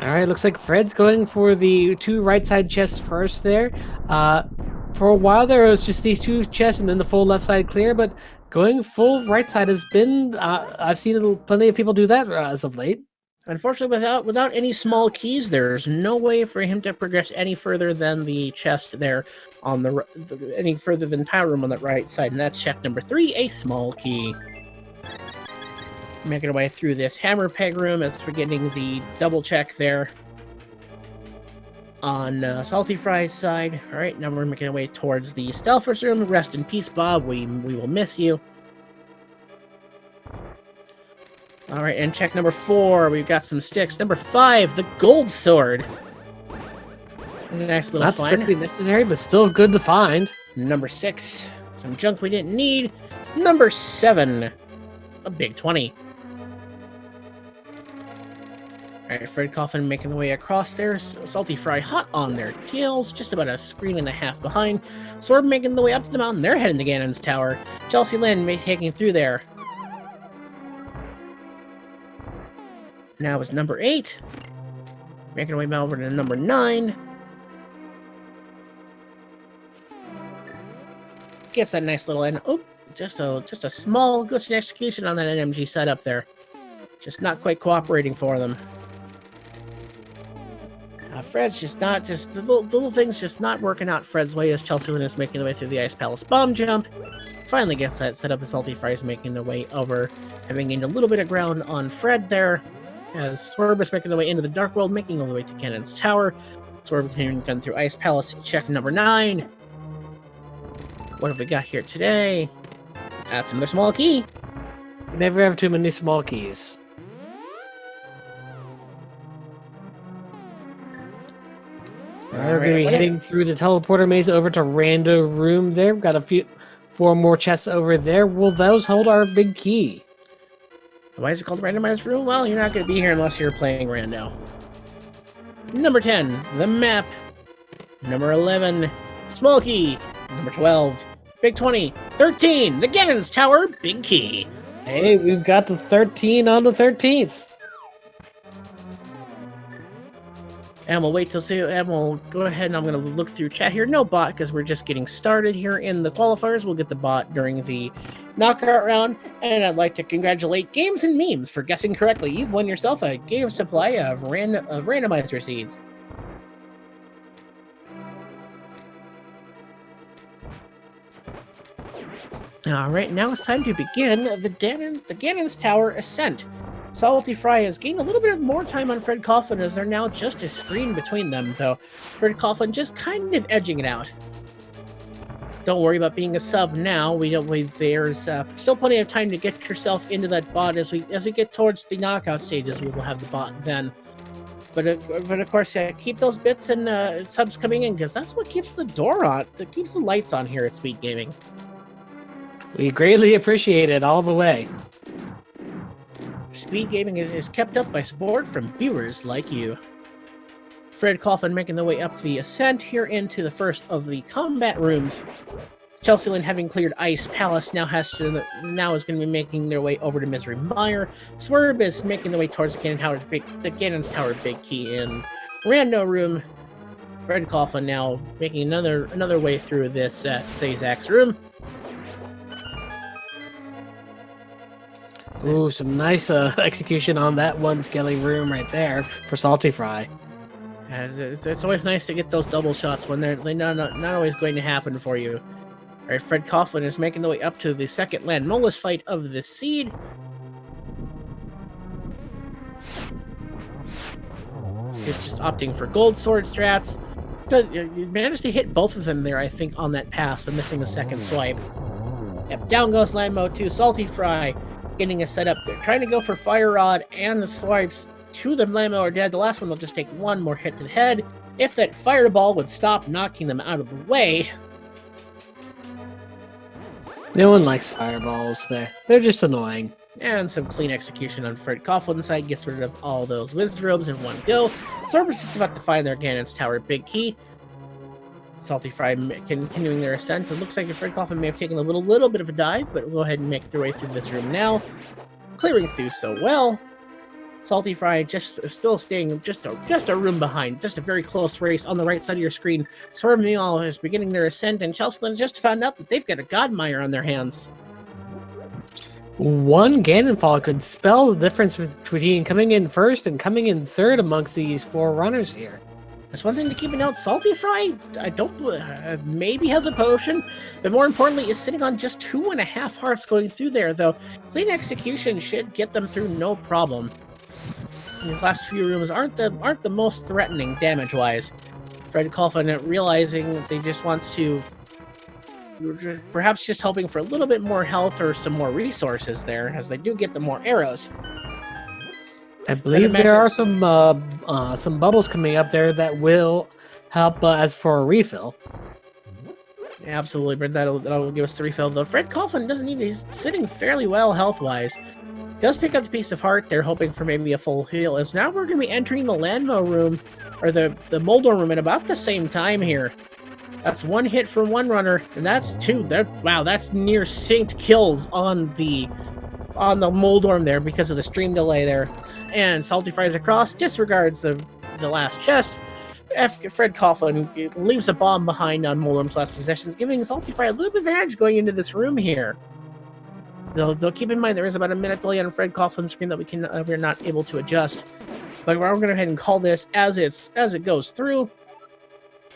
Alright, looks like Fred's going for the 2 right side chests first there. For a while there was just these 2 chests and then the full left side clear, but going full right side has been, I've seen plenty of people do that as of late. Unfortunately, without any small keys, there's no way for him to progress any further than the chest there on any further than Power Room on that right side, and that's check number 3, a small key. Making our way through this Hammer Peg Room as we're getting the double check there on Salty Fry's side. All right, now we're making our way towards the Stealthers Room. Rest in peace, Bob. We will miss you. All right, and check number 4. We've got some sticks. Number 5, the gold sword. Nice little Not find. strictly necessary, but still good to find. Number 6, some junk we didn't need. Number 7, a big 20. All right, Fred Coffin making the way across there. Salty Fry hot on their tails, just about a screen and a half behind. Sword making the way up to the mountain. They're heading to Ganon's Tower. Chelsea Lynn taking through there. Now is number 8. Making our way over to number 9. Gets that nice little end. Oh, just a small glitch in execution on that NMG setup there. Just not quite cooperating for them. Fred's the little things just not working out Fred's way as Chelsea Lynn is making the way through the Ice Palace bomb jump. Finally gets that set up as Salty Fry is making the way over, having gained a little bit of ground on Fred there. As Swerve is making the way into the Dark World, making the way to Ganon's Tower. Swerve continuing to gun through Ice Palace. Check number 9. What have we got here today? That's another small key. You never have too many small keys. We're going to be heading through the teleporter maze over to Rando Room there. We've got 4 more chests over there. Will those hold our big key? Why is it called Randomizer Room? Well, you're not going to be here unless you're playing Rando. Number 10, the map. Number 11, small key. Number 12, big 20. 13, the Ganon's Tower, big key. Hey, we've got the 13 on the 13th. And we'll wait till see, and we'll go ahead and I'm going to look through chat here. No bot, because we're just getting started here in the qualifiers. We'll get the bot during the knockout round. And I'd like to congratulate Games and Memes for guessing correctly. You've won yourself a game supply of randomizer seeds. All right, now it's time to begin the Ganon's Tower ascent. Salty Fry has gained a little bit more time on Fred Coughlin as they're now just a screen between them, though. Fred Coughlin just kind of edging it out. Don't worry about being a sub now. There's still plenty of time to get yourself into that bot as we get towards the knockout stages. We will have the bot then. But of course, keep those bits and subs coming in because that's what keeps the door on. That keeps the lights on here at Speed Gaming. We greatly appreciate it all the way. Speed Gaming is kept up by support from viewers like you. Fred Coughlin making the way up the ascent here into the first of the combat rooms. Chelsea Lynn, having cleared Ice Palace, now is going to be making their way over to Misery Mire. Swerve is making the way towards the Ganon's Tower big key in Rando Room. Fred Coughlin now making another way through this Zazak's room. Ooh, some nice execution on that one skelly room right there for Salty Fry. It's always nice to get those double shots when they're not always going to happen for you. All right, Fred Coughlin is making the way up to the second Land Molus fight of the seed. He's just opting for gold sword strats. You managed to hit both of them there, I think, on that pass, but missing the second swipe. Yep, down goes Landmo 2. Salty Fry getting a setup there. Trying to go for Fire Rod and the swipes. 2 of them, Landmo, are dead. The last one will just take 1 more hit to the head. If that Fireball would stop knocking them out of the way. No one likes fireballs there. They're just annoying. And some clean execution on Fred Coughlin's side. Gets rid of all those Wizrobes in one go. Cerberus is about to find their Ganon's Tower big key. Salty Fry continuing their ascent. It looks like Fred Coughlin may have taken a little bit of a dive, but we'll go ahead and make their way through this room now. Clearing through so well. Salty Fry still staying just a room behind. Just a very close race on the right side of your screen. Swerve meanwhile is beginning their ascent, and Chelsea just found out that they've got a Godmire on their hands. One Ganonfall could spell the difference between coming in first and coming in third amongst these 4 runners here. There's one thing to keep an eye out. Salty Fry, I don't maybe has a potion, but more importantly is sitting on just 2.5 hearts going through there, though clean execution should get them through no problem. These last few rooms aren't the most threatening damage-wise. Fred Coughlin realizing that they just wants to perhaps just hoping for a little bit more health or some more resources there, as they do get the more arrows. I believe there are some bubbles coming up there that will help as for a refill. Absolutely, but that'll give us the refill. Though Fred Coughlin doesn't need. He's sitting fairly well health-wise. Does pick up the piece of heart. They're hoping for maybe a full heal. As now we're going to be entering the Landmo room, or the Moldor room, at about the same time here. That's one hit from one runner, and that's two. Wow, that's near synced kills on the Moldorm there because of the stream delay there. And Salty Fries across disregards the last chest. Fred Coughlin leaves a bomb behind on Moldorm's last possessions, giving Salty Fry a little bit of advantage going into this room here. They'll keep in mind there is about a minute delay on Fred Coughlin's screen that we're not able to adjust. But we're going to go ahead and call this as it goes through.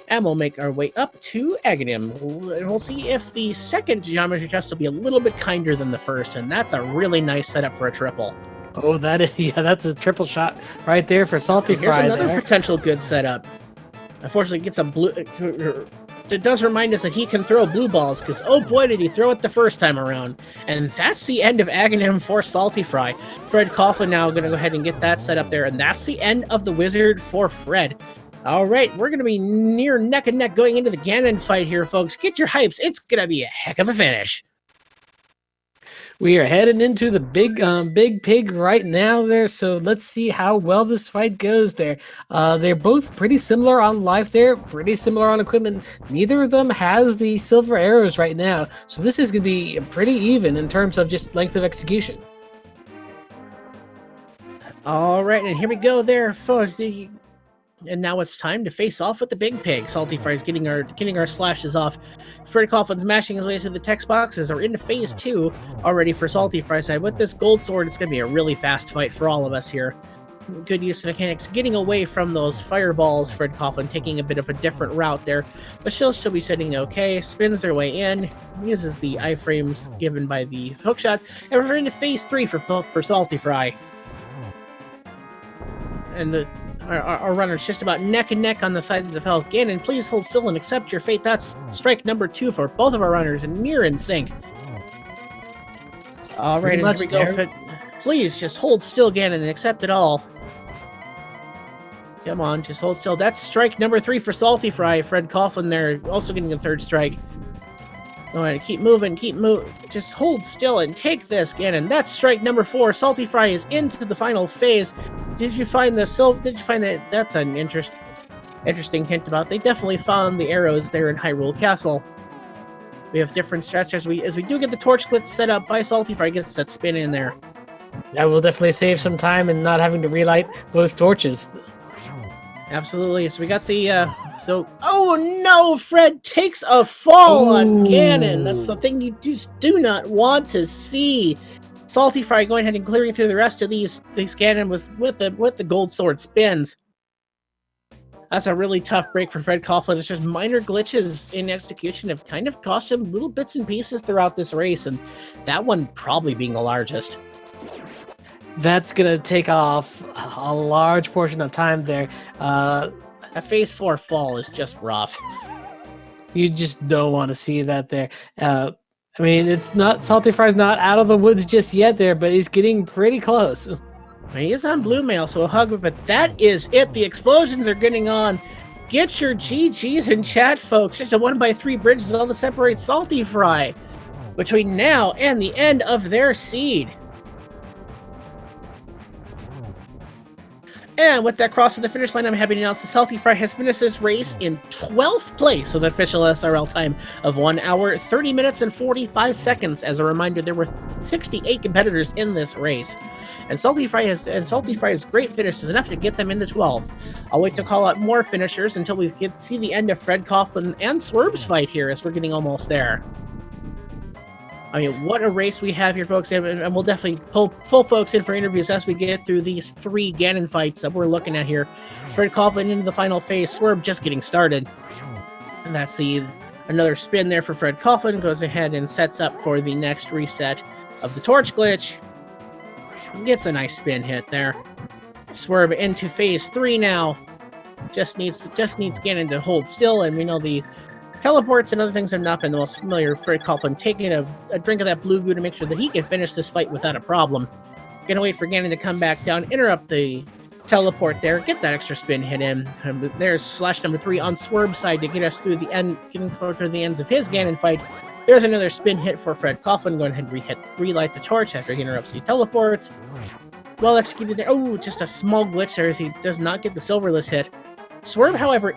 And we'll make our way up to Aghanim. And we'll see if the second geometry test will be a little bit kinder than the first, and that's a really nice setup for a triple. Oh, that's a triple shot right there for Salty Fry. Here's another potential good setup. Unfortunately, it gets a blue. It does remind us that he can throw blue balls, because oh boy did he throw it the first time around. And that's the end of Aghanim for Salty Fry. Fred Coughlin now going to go ahead and get that set up there, and that's the end of the Wizard for Fred. All right, we're going to be near neck and neck going into the Ganon fight here, folks. Get your hypes. It's going to be a heck of a finish. We are heading into the big pig right now there, so let's see how well this fight goes there. They're both pretty similar on life there, pretty similar on equipment. Neither of them has the silver arrows right now, so this is going to be pretty even in terms of just length of execution. All right, and here we go there, folks. And now it's time to face off with the big pig. Salty Fry's getting our slashes off. Fred Coughlin's mashing his way through the text boxes. Are into phase 2 already for Salty Fry's side. With this gold sword, it's going to be a really fast fight for all of us here. Good use of mechanics. Getting away from those fireballs, Fred Coughlin taking a bit of a different route there. But she'll still be sitting okay. Spins their way in. Uses the iframes given by the hookshot. And we're into phase 3 for Salty Fry. And our runner's just about neck and neck on the sides of health. Ganon, please hold still and accept your fate. That's strike number 2 for both of our runners, and near in sync. All right, and here we go. Please just hold still, Ganon, and accept it all. Come on, just hold still. That's strike number 3 for Salty Fry. Fred Coughlin there, also getting a third strike. All right, keep moving. Just hold still and take this, Ganon. That's strike number 4. Salty Fry is into the final phase. Did you find that? That's an interesting hint about. They definitely found the arrows there in Hyrule Castle. We have different strats as we do get the torch glitch set up by Salty Fry. Gets that spin in there. That will definitely save some time and not having to relight both torches. Absolutely. So we got the oh no, Fred takes a fall on Ganon. That's the thing you just do not want to see. Salty Fry going ahead and clearing through the rest of these Ganon with the gold sword spins. That's a really tough break for Fred Coughlin. It's just minor glitches in execution have kind of cost him little bits and pieces throughout this race, and that one probably being the largest. That's going to take off a large portion of time there. A phase 4 fall is just rough. You just don't want to see that there. I mean, it's not Salty Fry's not out of the woods just yet there, but he's getting pretty close. He is on blue mail, so a hug, but that is it. The explosions are getting on. Get your GGs in chat, folks. Just a 1x3 bridge is all that separates Salty Fry between now and the end of their seed. And with that cross to the finish line, I'm happy to announce that Salty Fry has finished this race in 12th place with an official SRL time of 1 hour, 30 minutes, and 45 seconds. As a reminder, there were 68 competitors in this race. And Salty Fry's great finish is enough to get them into 12th. I'll wait to call out more finishers until we get to see the end of Fred Coughlin and Swerve's fight here, as we're getting almost there. I mean, what a race we have here, folks, and we'll definitely pull folks in for interviews as we get through these 3 Ganon fights that we're looking at here. Fred Coughlin into the final phase, Swerve just getting started. And that's another spin there for Fred Coughlin, goes ahead and sets up for the next reset of the torch glitch. Gets a nice spin hit there. Swerve into phase 3 now. Just needs Ganon to hold still, and we know the teleports and other things have not been the most familiar. Fred Coughlin taking a drink of that blue goo to make sure that he can finish this fight without a problem. Gonna wait for Ganon to come back down, interrupt the teleport there, get that extra spin hit in. There's slash number 3 on Swerve's side to get us through the end, getting toward the ends of his Ganon fight. There's another spin hit for Fred Coughlin. Go ahead and relight the torch after he interrupts the teleports. Well executed there. Oh, just a small glitch there as he does not get the silverless hit. Swerve, however,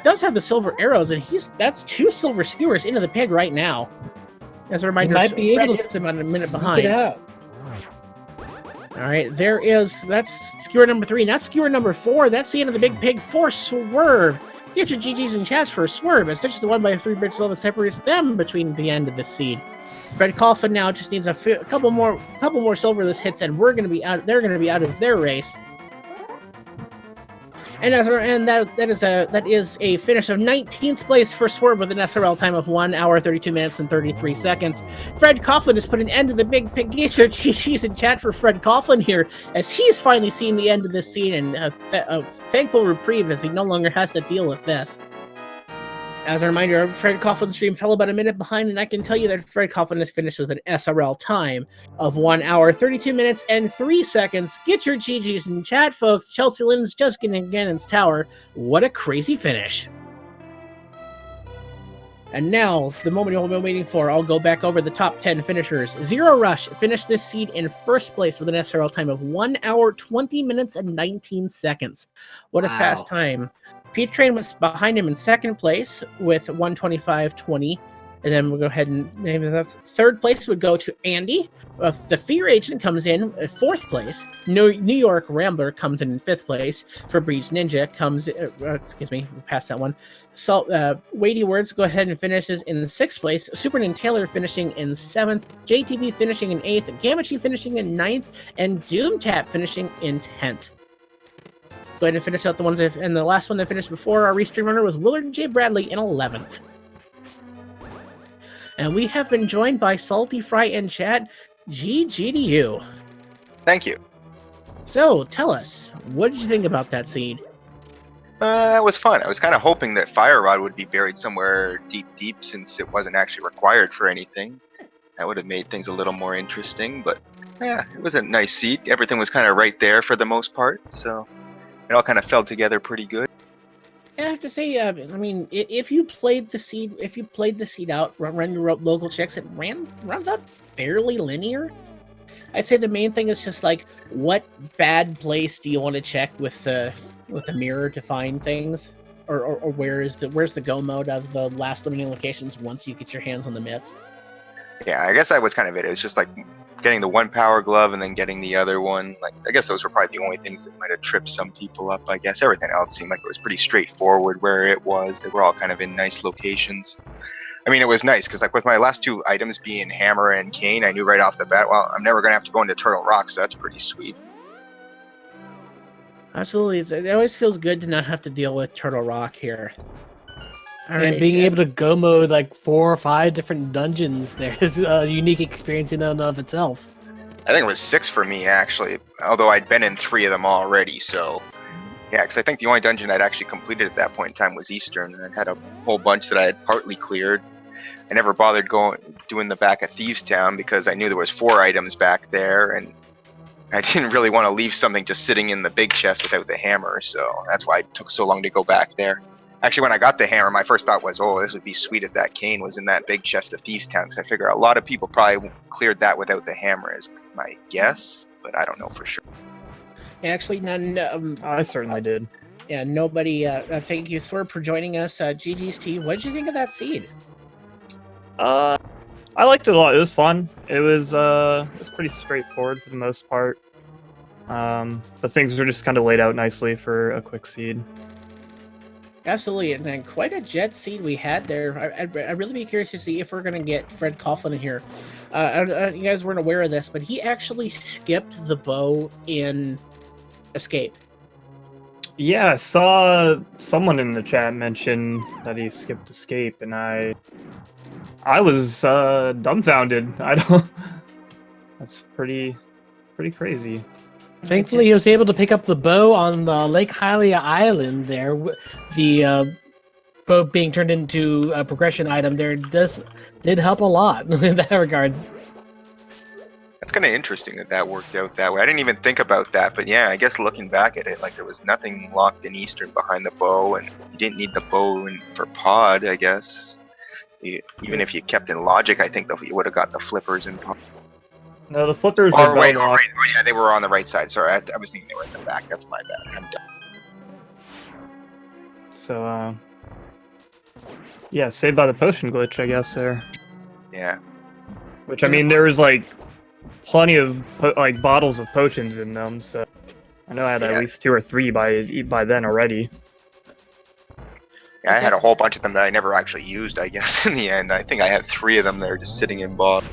does have the silver arrows, and that's 2 silver skewers into the pig right now. As a reminder, might be able to about a minute behind. Get out. All right, that's skewer number 3, and that's skewer number 4. That's the end of the big pig for Swerve. Get your GGs in chats for Swerve, as such as the 1x3 bridge that separates them between the end of the seed. Fred Coughlin now just needs a couple more silverless hits, and we're going to be out. They're going to be out of their race. And that is a finish of 19th place for Swerve with an SRL time of 1 hour 32 minutes and 33 seconds. Fred Coughlin has put an end to the big pig. Get your GGs in chat for Fred Coughlin here, as he's finally seen the end of this scene and a thankful reprieve as he no longer has to deal with this. As a reminder, Fred Coughlin's stream fell about a minute behind, and I can tell you that Fred Coughlin is finished with an SRL time of 1 hour, 32 minutes, and 3 seconds. Get your GGs in chat, folks. Chelsea Lynn's just getting Ganon's Tower. What a crazy finish. And now, the moment you've all been waiting for, I'll go back over the top 10 finishers. Zero Rush finished this seed in first place with an SRL time of 1 hour, 20 minutes, and 19 seconds. What a fast time. Pete Train was behind him in second place with 1:25.20. And then we'll go ahead and name it. Third place would go to Andy. The Fear Agent comes in fourth place. New York Rambler comes in fifth place. Febreze Ninja comes, excuse me, we passed that one. So, Weighty Words go ahead and finishes in sixth place. Superman Taylor finishing in seventh. JTB finishing in eighth. Gamachi finishing in ninth. And Doomtap finishing in 10th. Go ahead and finish out the ones, and the last one that finished before our restream runner was Willard J. Bradley in 11th. And we have been joined by Salty Fry in chat. GG to you. Thank you. So, tell us, what did you think about that seed? That was fun. I was kind of hoping that Fire Rod would be buried somewhere deep, since it wasn't actually required for anything. That would have made things a little more interesting, but yeah, it was a nice seed. Everything was kind of right there for the most part, so it all kind of fell together pretty good. I have to say, I mean, if you played the seed, out, run your local checks, it runs out fairly linear. I'd say the main thing is just like, what bad place do you want to check with the mirror to find things, or where's the go mode of the last limiting locations once you get your hands on the mitts? Yeah, I guess that was kind of it. It was just like getting the one power glove and then getting the other one. Like, I guess those were probably the only things that might have tripped some people up. I guess everything else seemed like it was pretty straightforward where it was. They were all kind of in nice locations. I mean, it was nice because, like, with my last two items being hammer and cane, I knew right off the bat, well, I'm never gonna have to go into Turtle Rock, so that's pretty sweet. Absolutely, it always feels good to not have to deal with Turtle Rock here. All and right, being able to go mode like 4 or 5 different dungeons there is a unique experience in and of itself. I think it was 6 for me, actually, although I'd been in 3 of them already, so yeah, because I think the only dungeon I'd actually completed at that point in time was Eastern, and I had a whole bunch that I had partly cleared. I never bothered doing the back of Thieves Town because I knew there was 4 items back there, and I didn't really want to leave something just sitting in the big chest without the hammer, so that's why it took so long to go back there. Actually, when I got the hammer, my first thought was, oh, this would be sweet if that cane was in that big chest of Thieves Town, because I figure a lot of people probably cleared that without the hammer, is my guess, but I don't know for sure. Actually, none. I certainly did. Yeah, nobody. Thank you, Swerve, for joining us. GG's to you. What did you think of that seed? I liked it a lot. It was fun. It was pretty straightforward for the most part. But things were just kind of laid out nicely for a quick seed. Absolutely, and then quite a jet seed we had there. I'd really be curious to see if we're going to get Fred Coughlin in here. You guys weren't aware of this, but he actually skipped the bow in Escape. Yeah, I saw someone in the chat mention that he skipped Escape, and I was dumbfounded. I don't. That's pretty crazy. Thankfully, he was able to pick up the bow on the Lake Hylia Island there. The bow being turned into a progression item there did help a lot in that regard. That's kind of interesting that worked out that way. I didn't even think about that, but yeah, I guess looking back at it, like there was nothing locked in Eastern behind the bow, and you didn't need the bow for pod, I guess. Even if you kept in logic, I think you would have got the flippers in pod. No, the flippers are Wait, bell lock. right. Oh yeah, they were on the right side. Sorry, I was thinking they were in the back. That's my bad. I'm done. So, yeah, saved by the potion glitch, I guess, there. Yeah. Which, I mean, there was, like, plenty of, like, bottles of potions in them, so... I know I had at least 2 or 3 by then already. Yeah, I had a whole bunch of them that I never actually used, I guess, in the end. I think I had 3 of them that are just sitting in bottles.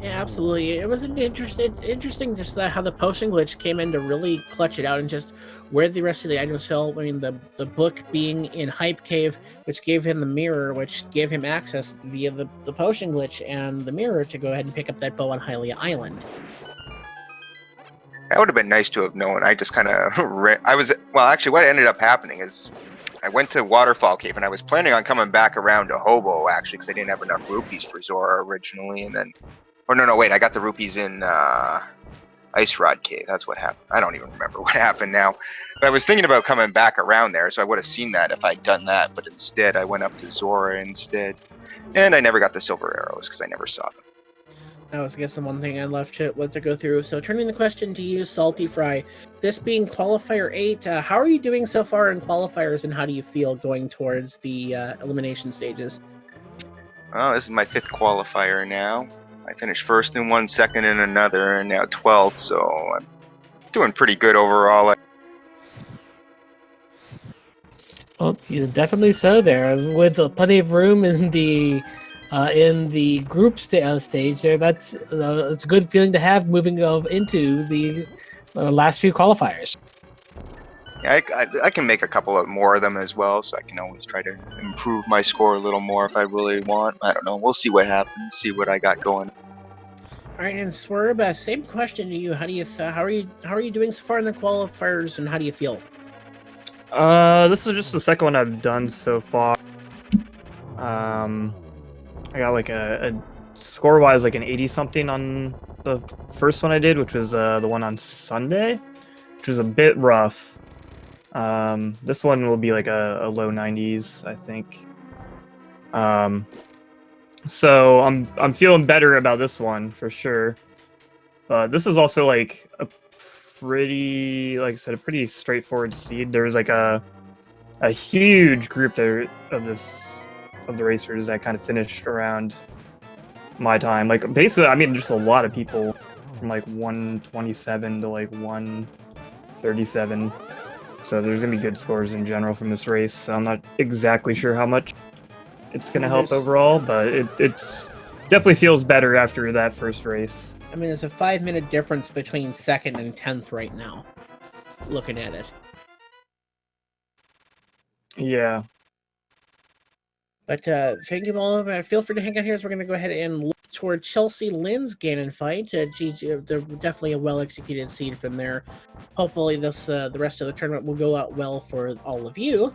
Yeah, absolutely. It was an interesting just that how the potion glitch came in to really clutch it out and just where the rest of the items fell. I mean, the book being in Hype Cave, which gave him the mirror, which gave him access via the potion glitch and the mirror to go ahead and pick up that bow on Hylia Island. That would have been nice to have known. I just kind of... Well, actually, what ended up happening is I went to Waterfall Cave, and I was planning on coming back around to Hobo, actually, because I didn't have enough rupees for Zora originally, and then... Oh, no, wait, I got the rupees in Ice Rod Cave. That's what happened. I don't even remember what happened now. But I was thinking about coming back around there, so I would have seen that if I'd done that, but instead I went up to Zora instead. And I never got the silver arrows, because I never saw them. That was, I guess, the one thing I left to go through. So turning the question to you, Salty Fry. This being Qualifier 8, how are you doing so far in Qualifiers, and how do you feel going towards the elimination stages? Well, this is my 5th Qualifier now. I finished first in one, second in another, and now 12th, so I'm doing pretty good overall. Well, definitely so there, with plenty of room in the group stage there. That's it's a good feeling to have moving into the last few qualifiers. Yeah, I can make a couple of more of them as well, so I can always try to improve my score a little more if I really want. I don't know. We'll see what happens. See what I got going. All right, and Swerve, same question to you. How are you doing so far in the qualifiers, and how do you feel? This is just the second one I've done so far. I got like a score-wise like an 80-something on the first one I did, which was the one on Sunday, which was a bit rough. This one will be like a low 90s, I think. So I'm feeling better about this one for sure. But this is also like a pretty, like I said, a pretty straightforward seed. There's like a huge group there of the racers that kind of finished around my time. Like basically, I mean, just a lot of people from like 127 to like 137. So there's gonna be good scores in general from this race. So I'm not exactly sure how much it's gonna help overall, but it's definitely feels better after that first race. I mean, there's a 5-minute difference between 2nd and 10th right now. Looking at it. Yeah. But thank you all. Feel free to hang out here as we're going to go ahead and look toward Chelsea Lynn's Ganon fight. GG, they're definitely a well-executed seed from there. Hopefully this the rest of the tournament will go out well for all of you.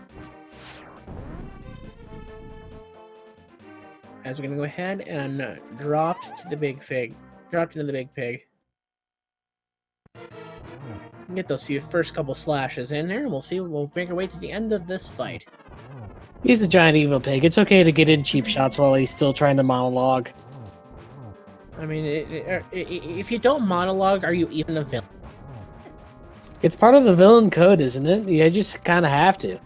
As we're going to go ahead and drop to the big pig. Dropped into the big pig. Get those first couple slashes in there, and we'll see. We'll make our way to the end of this fight. He's a giant evil pig. It's okay to get in cheap shots while he's still trying to monologue. I mean, if you don't monologue, are you even a villain? It's part of the villain code, isn't it? You just kind of have to.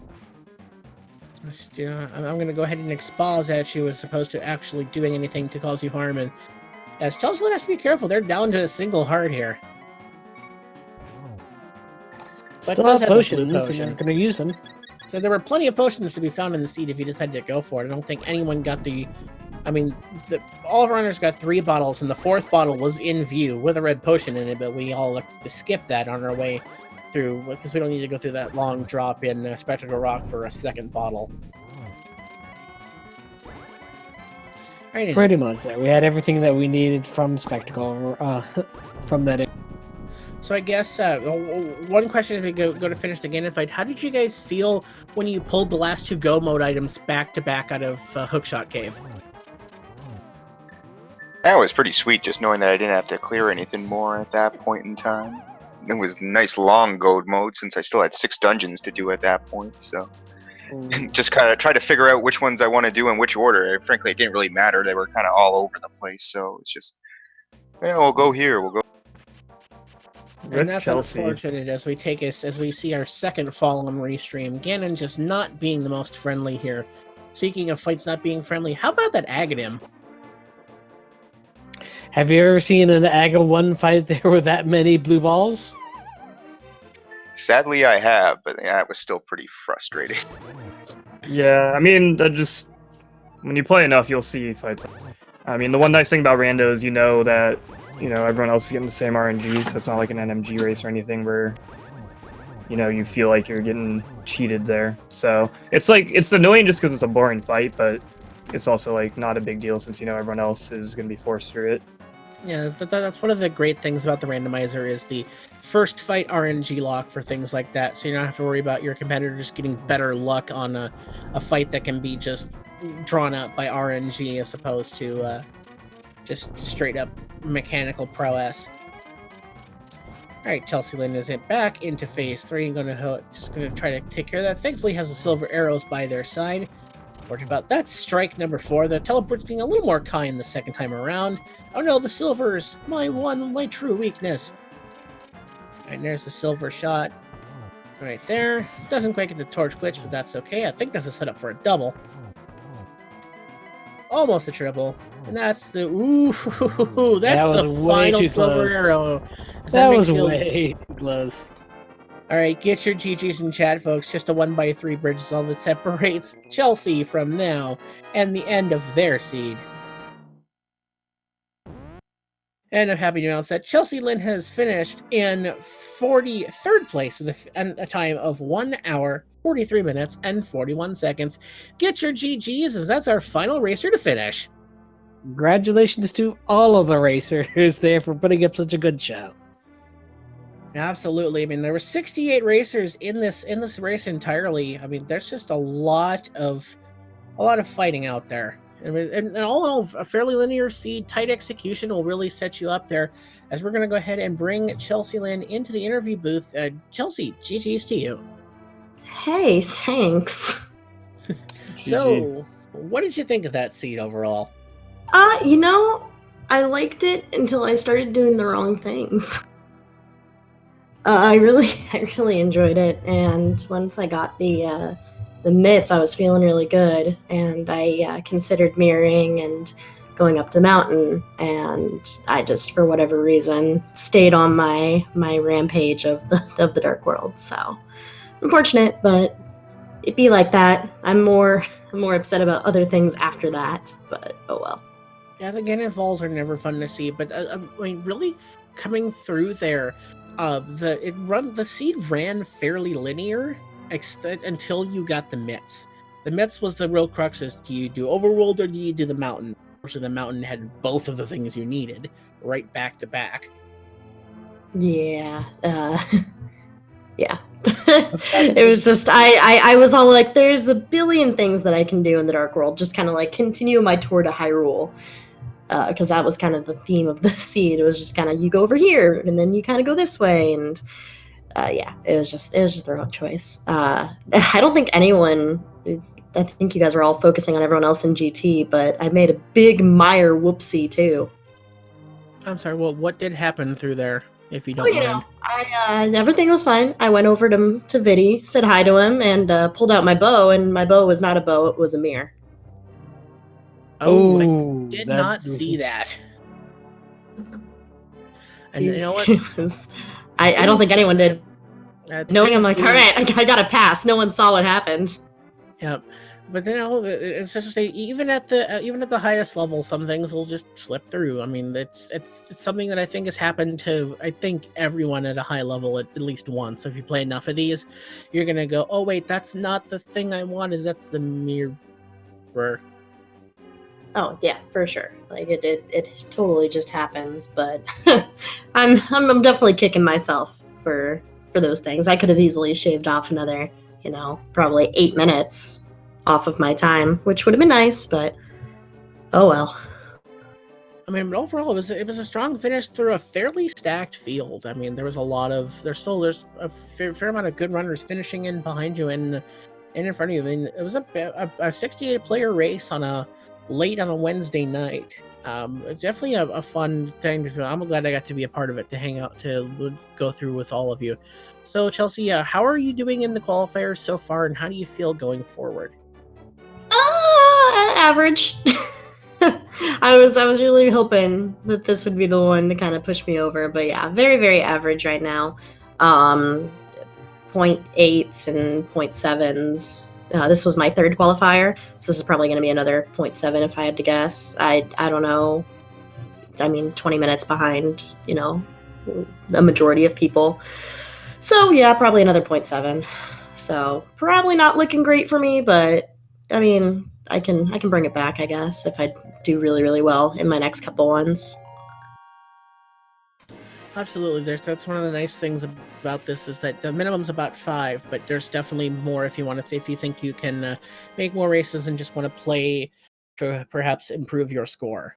I'm going to go ahead and expose at you as opposed to actually doing anything to cause you harm. And as Chelsea has to be careful, they're down to a single heart here. Still have potions, and I'm going to use them. So there were plenty of potions to be found in the seed if you decided to go for it. I don't think anyone got the... I mean, all of our runners got 3 bottles, and the 4th bottle was in view with a red potion in it, but we all elected to skip that on our way through, because we don't need to go through that long drop in Spectacle Rock for a 2nd bottle. Right, pretty much there. We had everything that we needed from Spectacle, from that. So I guess one question as we go to finish the Ganon fight, how did you guys feel when you pulled the last 2 Go mode items back to back out of Hookshot Cave? That was pretty sweet, just knowing that I didn't have to clear anything more at that point in time. It was nice long gold mode since I still had 6 dungeons to do at that point, so just kind of try to figure out which ones I want to do in which order. Frankly, it didn't really matter. They were kind of all over the place, so it's just, yeah, we'll go here, we'll go. And that's Chelsea. unfortunate as we see our second fall on restream. Ganon just not being the most friendly here. Speaking of fights not being friendly, how about that Agadim? Have you ever seen an Aga 1 fight there with that many blue balls? Sadly, I have, but yeah, it was still pretty frustrating. Yeah, I mean, just when you play enough, you'll see fights. I mean, the one nice thing about Rando is that everyone else is getting the same RNGs. So it's not like an NMG race or anything where you feel like you're getting cheated there. So it's annoying just because it's a boring fight, but it's also like not a big deal since everyone else is going to be forced through it. Yeah, but that's one of the great things about the randomizer is the first fight RNG lock for things like that, so you don't have to worry about your competitor just getting better luck on a fight that can be just drawn up by RNG as opposed to just straight up mechanical prowess. Alright, Chelsea Lynn is back into phase 3 and just gonna try to take care of that. Thankfully has the silver arrows by their side. What about that? Strike number 4. The teleport's being a little more kind the second time around. Oh no, the silver's my true weakness. Alright, there's the silver shot. Right there. Doesn't quite get the torch glitch, but that's okay. I think that's a setup for a double. Almost a triple. And that's the that's the final silver arrow. That was way too close. Alright, get your GGs in chat, folks. Just a 1x3 bridge is all that separates Chelsea from now and the end of their seed. And I'm happy to announce that Chelsea Lynn has finished in 43rd place with a time of 1 hour, 43 minutes, and 41 seconds. Get your GGs, as that's our final racer to finish. Congratulations to all of the racers there for putting up such a good show. Absolutely. I mean, there were 68 racers in this race entirely. I mean, there's just a lot of fighting out there. And all in all, a fairly linear seed, tight execution will really set you up there. As we're going to go ahead and bring Chelsea Lynn into the interview booth. Chelsea, GG's to you. Hey, thanks. So, what did you think of that seed overall? I liked it until I started doing the wrong things. I really enjoyed it, and once I got the mitts, I was feeling really good, and I considered mirroring and going up the mountain, and I just, for whatever reason, stayed on my rampage of the Dark World. So, unfortunate, but it'd be like that. I'm more upset about other things after that, but oh well. Yeah, the Ganon Falls are never fun to see, but I mean, really coming through there, the seed ran fairly linear until you got the mitts. The mitts was the real crux: is do you do overworld or do you do the mountain? So the mountain had both of the things you needed right back to back. Yeah, yeah. It was just I was all like, there's a billion things that I can do in the Dark World. Just kind of like continue my tour to Hyrule. Because that was kind of the theme of the seed. It was just kind of, you go over here and then you kind of go this way, and yeah, it was just the wrong choice. I don't think anyone. I think you guys were all focusing on everyone else in GT, but I made a big Meyer whoopsie too. I'm sorry. Well, what did happen through there? If you don't mind. Everything was fine. I went over to Vidi, said hi to him, and pulled out my bow. And my bow was not a bow; it was a mirror. Oh, I did not see that. And you know what? I don't think anyone did. Knowing I'm like, all right, I got to pass. No one saw what happened. Yep. But it's just to say, even at the highest level, some things will just slip through. I mean, it's something that I think has happened to everyone at a high level at least once. If you play enough of these, you're gonna go, oh wait, that's not the thing I wanted. That's the mirror. Oh yeah, for sure. Like it totally just happens. But I'm definitely kicking myself for those things. I could have easily shaved off another, probably 8 minutes off of my time, which would have been nice. But oh well. I mean, but overall, it was a strong finish through a fairly stacked field. I mean, there's a fair amount of good runners finishing in behind you and in front of you. I mean, it was a 68 player race on a Wednesday night. Definitely a fun thing to feel. I'm glad I got to be a part of it, to hang out, to go through with all of you. So, Chelsea, how are you doing in the qualifiers so far, and how do you feel going forward? Average. I was really hoping that this would be the one to kind of push me over, but yeah, very, very average right now. 0.8s and 0.7s. This was my third qualifier, so this is probably going to be another 0.7 if I had to guess. I don't know. I mean, 20 minutes behind, the majority of people. So yeah, probably another 0.7. So probably not looking great for me, but I mean, I can bring it back, I guess, if I do really, really well in my next couple ones. Absolutely. That's one of the nice things about this, is that the minimum's about 5, but there's definitely more if you think you can make more races and just want to play to perhaps improve your score.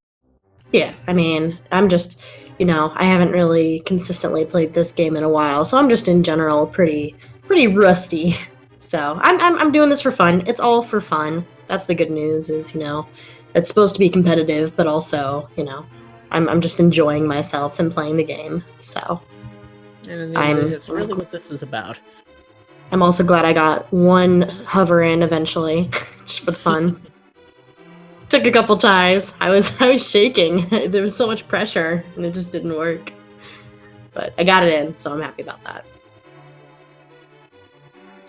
Yeah, I mean, I'm just, I haven't really consistently played this game in a while, so I'm just in general pretty rusty. So I'm doing this for fun. It's all for fun. That's the good news, is it's supposed to be competitive, but also I'm just enjoying myself and playing the game. So And it's really what this is about. I'm also glad I got one hover in eventually, just for the fun. Took a couple tries. I was shaking. There was so much pressure, and it just didn't work. But I got it in, so I'm happy about that.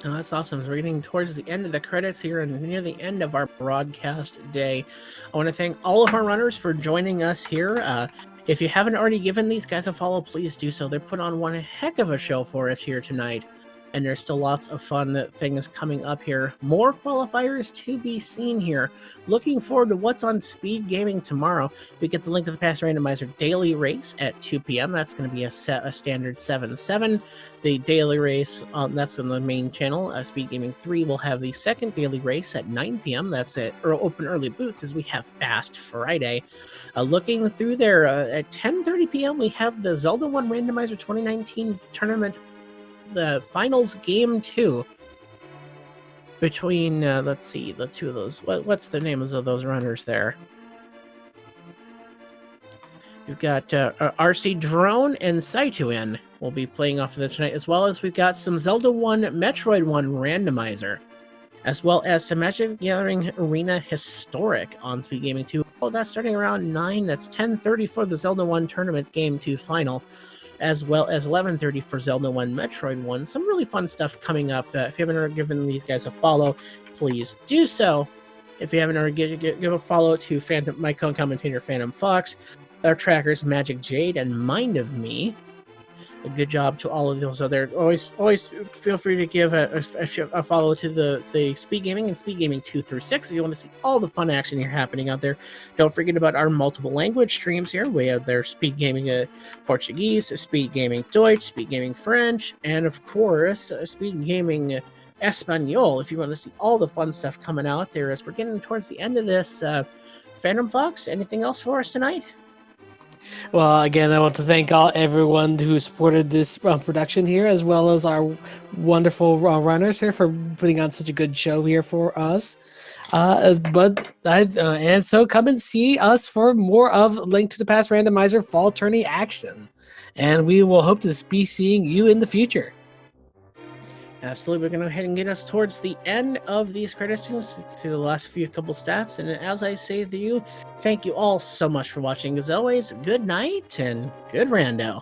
Oh, that's awesome. So we're getting towards the end of the credits here and near the end of our broadcast day. I want to thank all of our runners for joining us here. If you haven't already given these guys a follow, please do so. They put on one heck of a show for us here tonight. And there's still lots of fun things coming up here. More qualifiers to be seen here. Looking forward to what's on Speed Gaming tomorrow. We get the link to the Past Randomizer daily race at 2 p.m. That's going to be a standard 7-7. The daily race, that's on the main channel. Speed Gaming 3 will have the second daily race at 9 p.m. That's at open early booths, as we have Fast Friday. Looking through there, at 10:30 p.m. we have the Zelda 1 Randomizer 2019 tournament, the finals game 2 between let's see, the two of those. What's the names of those runners there? We've got RC Drone and Saituin will be playing off of this tonight, as well as we've got some Zelda 1 Metroid 1 Randomizer, as well as some Magic the Gathering Arena Historic on Speed Gaming 2. Oh, that's starting around 9. That's 10:30 for the Zelda 1 Tournament Game 2 final, as well as 11:30 for Zelda 1 Metroid 1. Some really fun stuff coming up. If you haven't already given these guys a follow, please do so. If you haven't already, give a follow to my co-commentator Phantom Fox, our trackers Magic Jade and Mind of Me. A good job to all of those other. Always feel free to give a follow to the Speed Gaming and Speed Gaming 2 through 6 if you want to see all the fun action here happening out there. Don't forget about our multiple language streams here. We have their Speed Gaming Portuguese, Speed Gaming Deutsch, Speed Gaming French, and of course Speed Gaming Espanol. If you want to see all the fun stuff coming out there as we're getting towards the end of this. Phantom Fox, anything else for us tonight? Well, again, I want to thank everyone who supported this production here, as well as our wonderful runners here for putting on such a good show here for us. And so come and see us for more of Link to the Past Randomizer Fall Tourney action. And we will hope to be seeing you in the future. Absolutely. We're going to go ahead and get us towards the end of these credits to the last few couple stats. And as I say to you, thank you all so much for watching. As always, good night and good rando.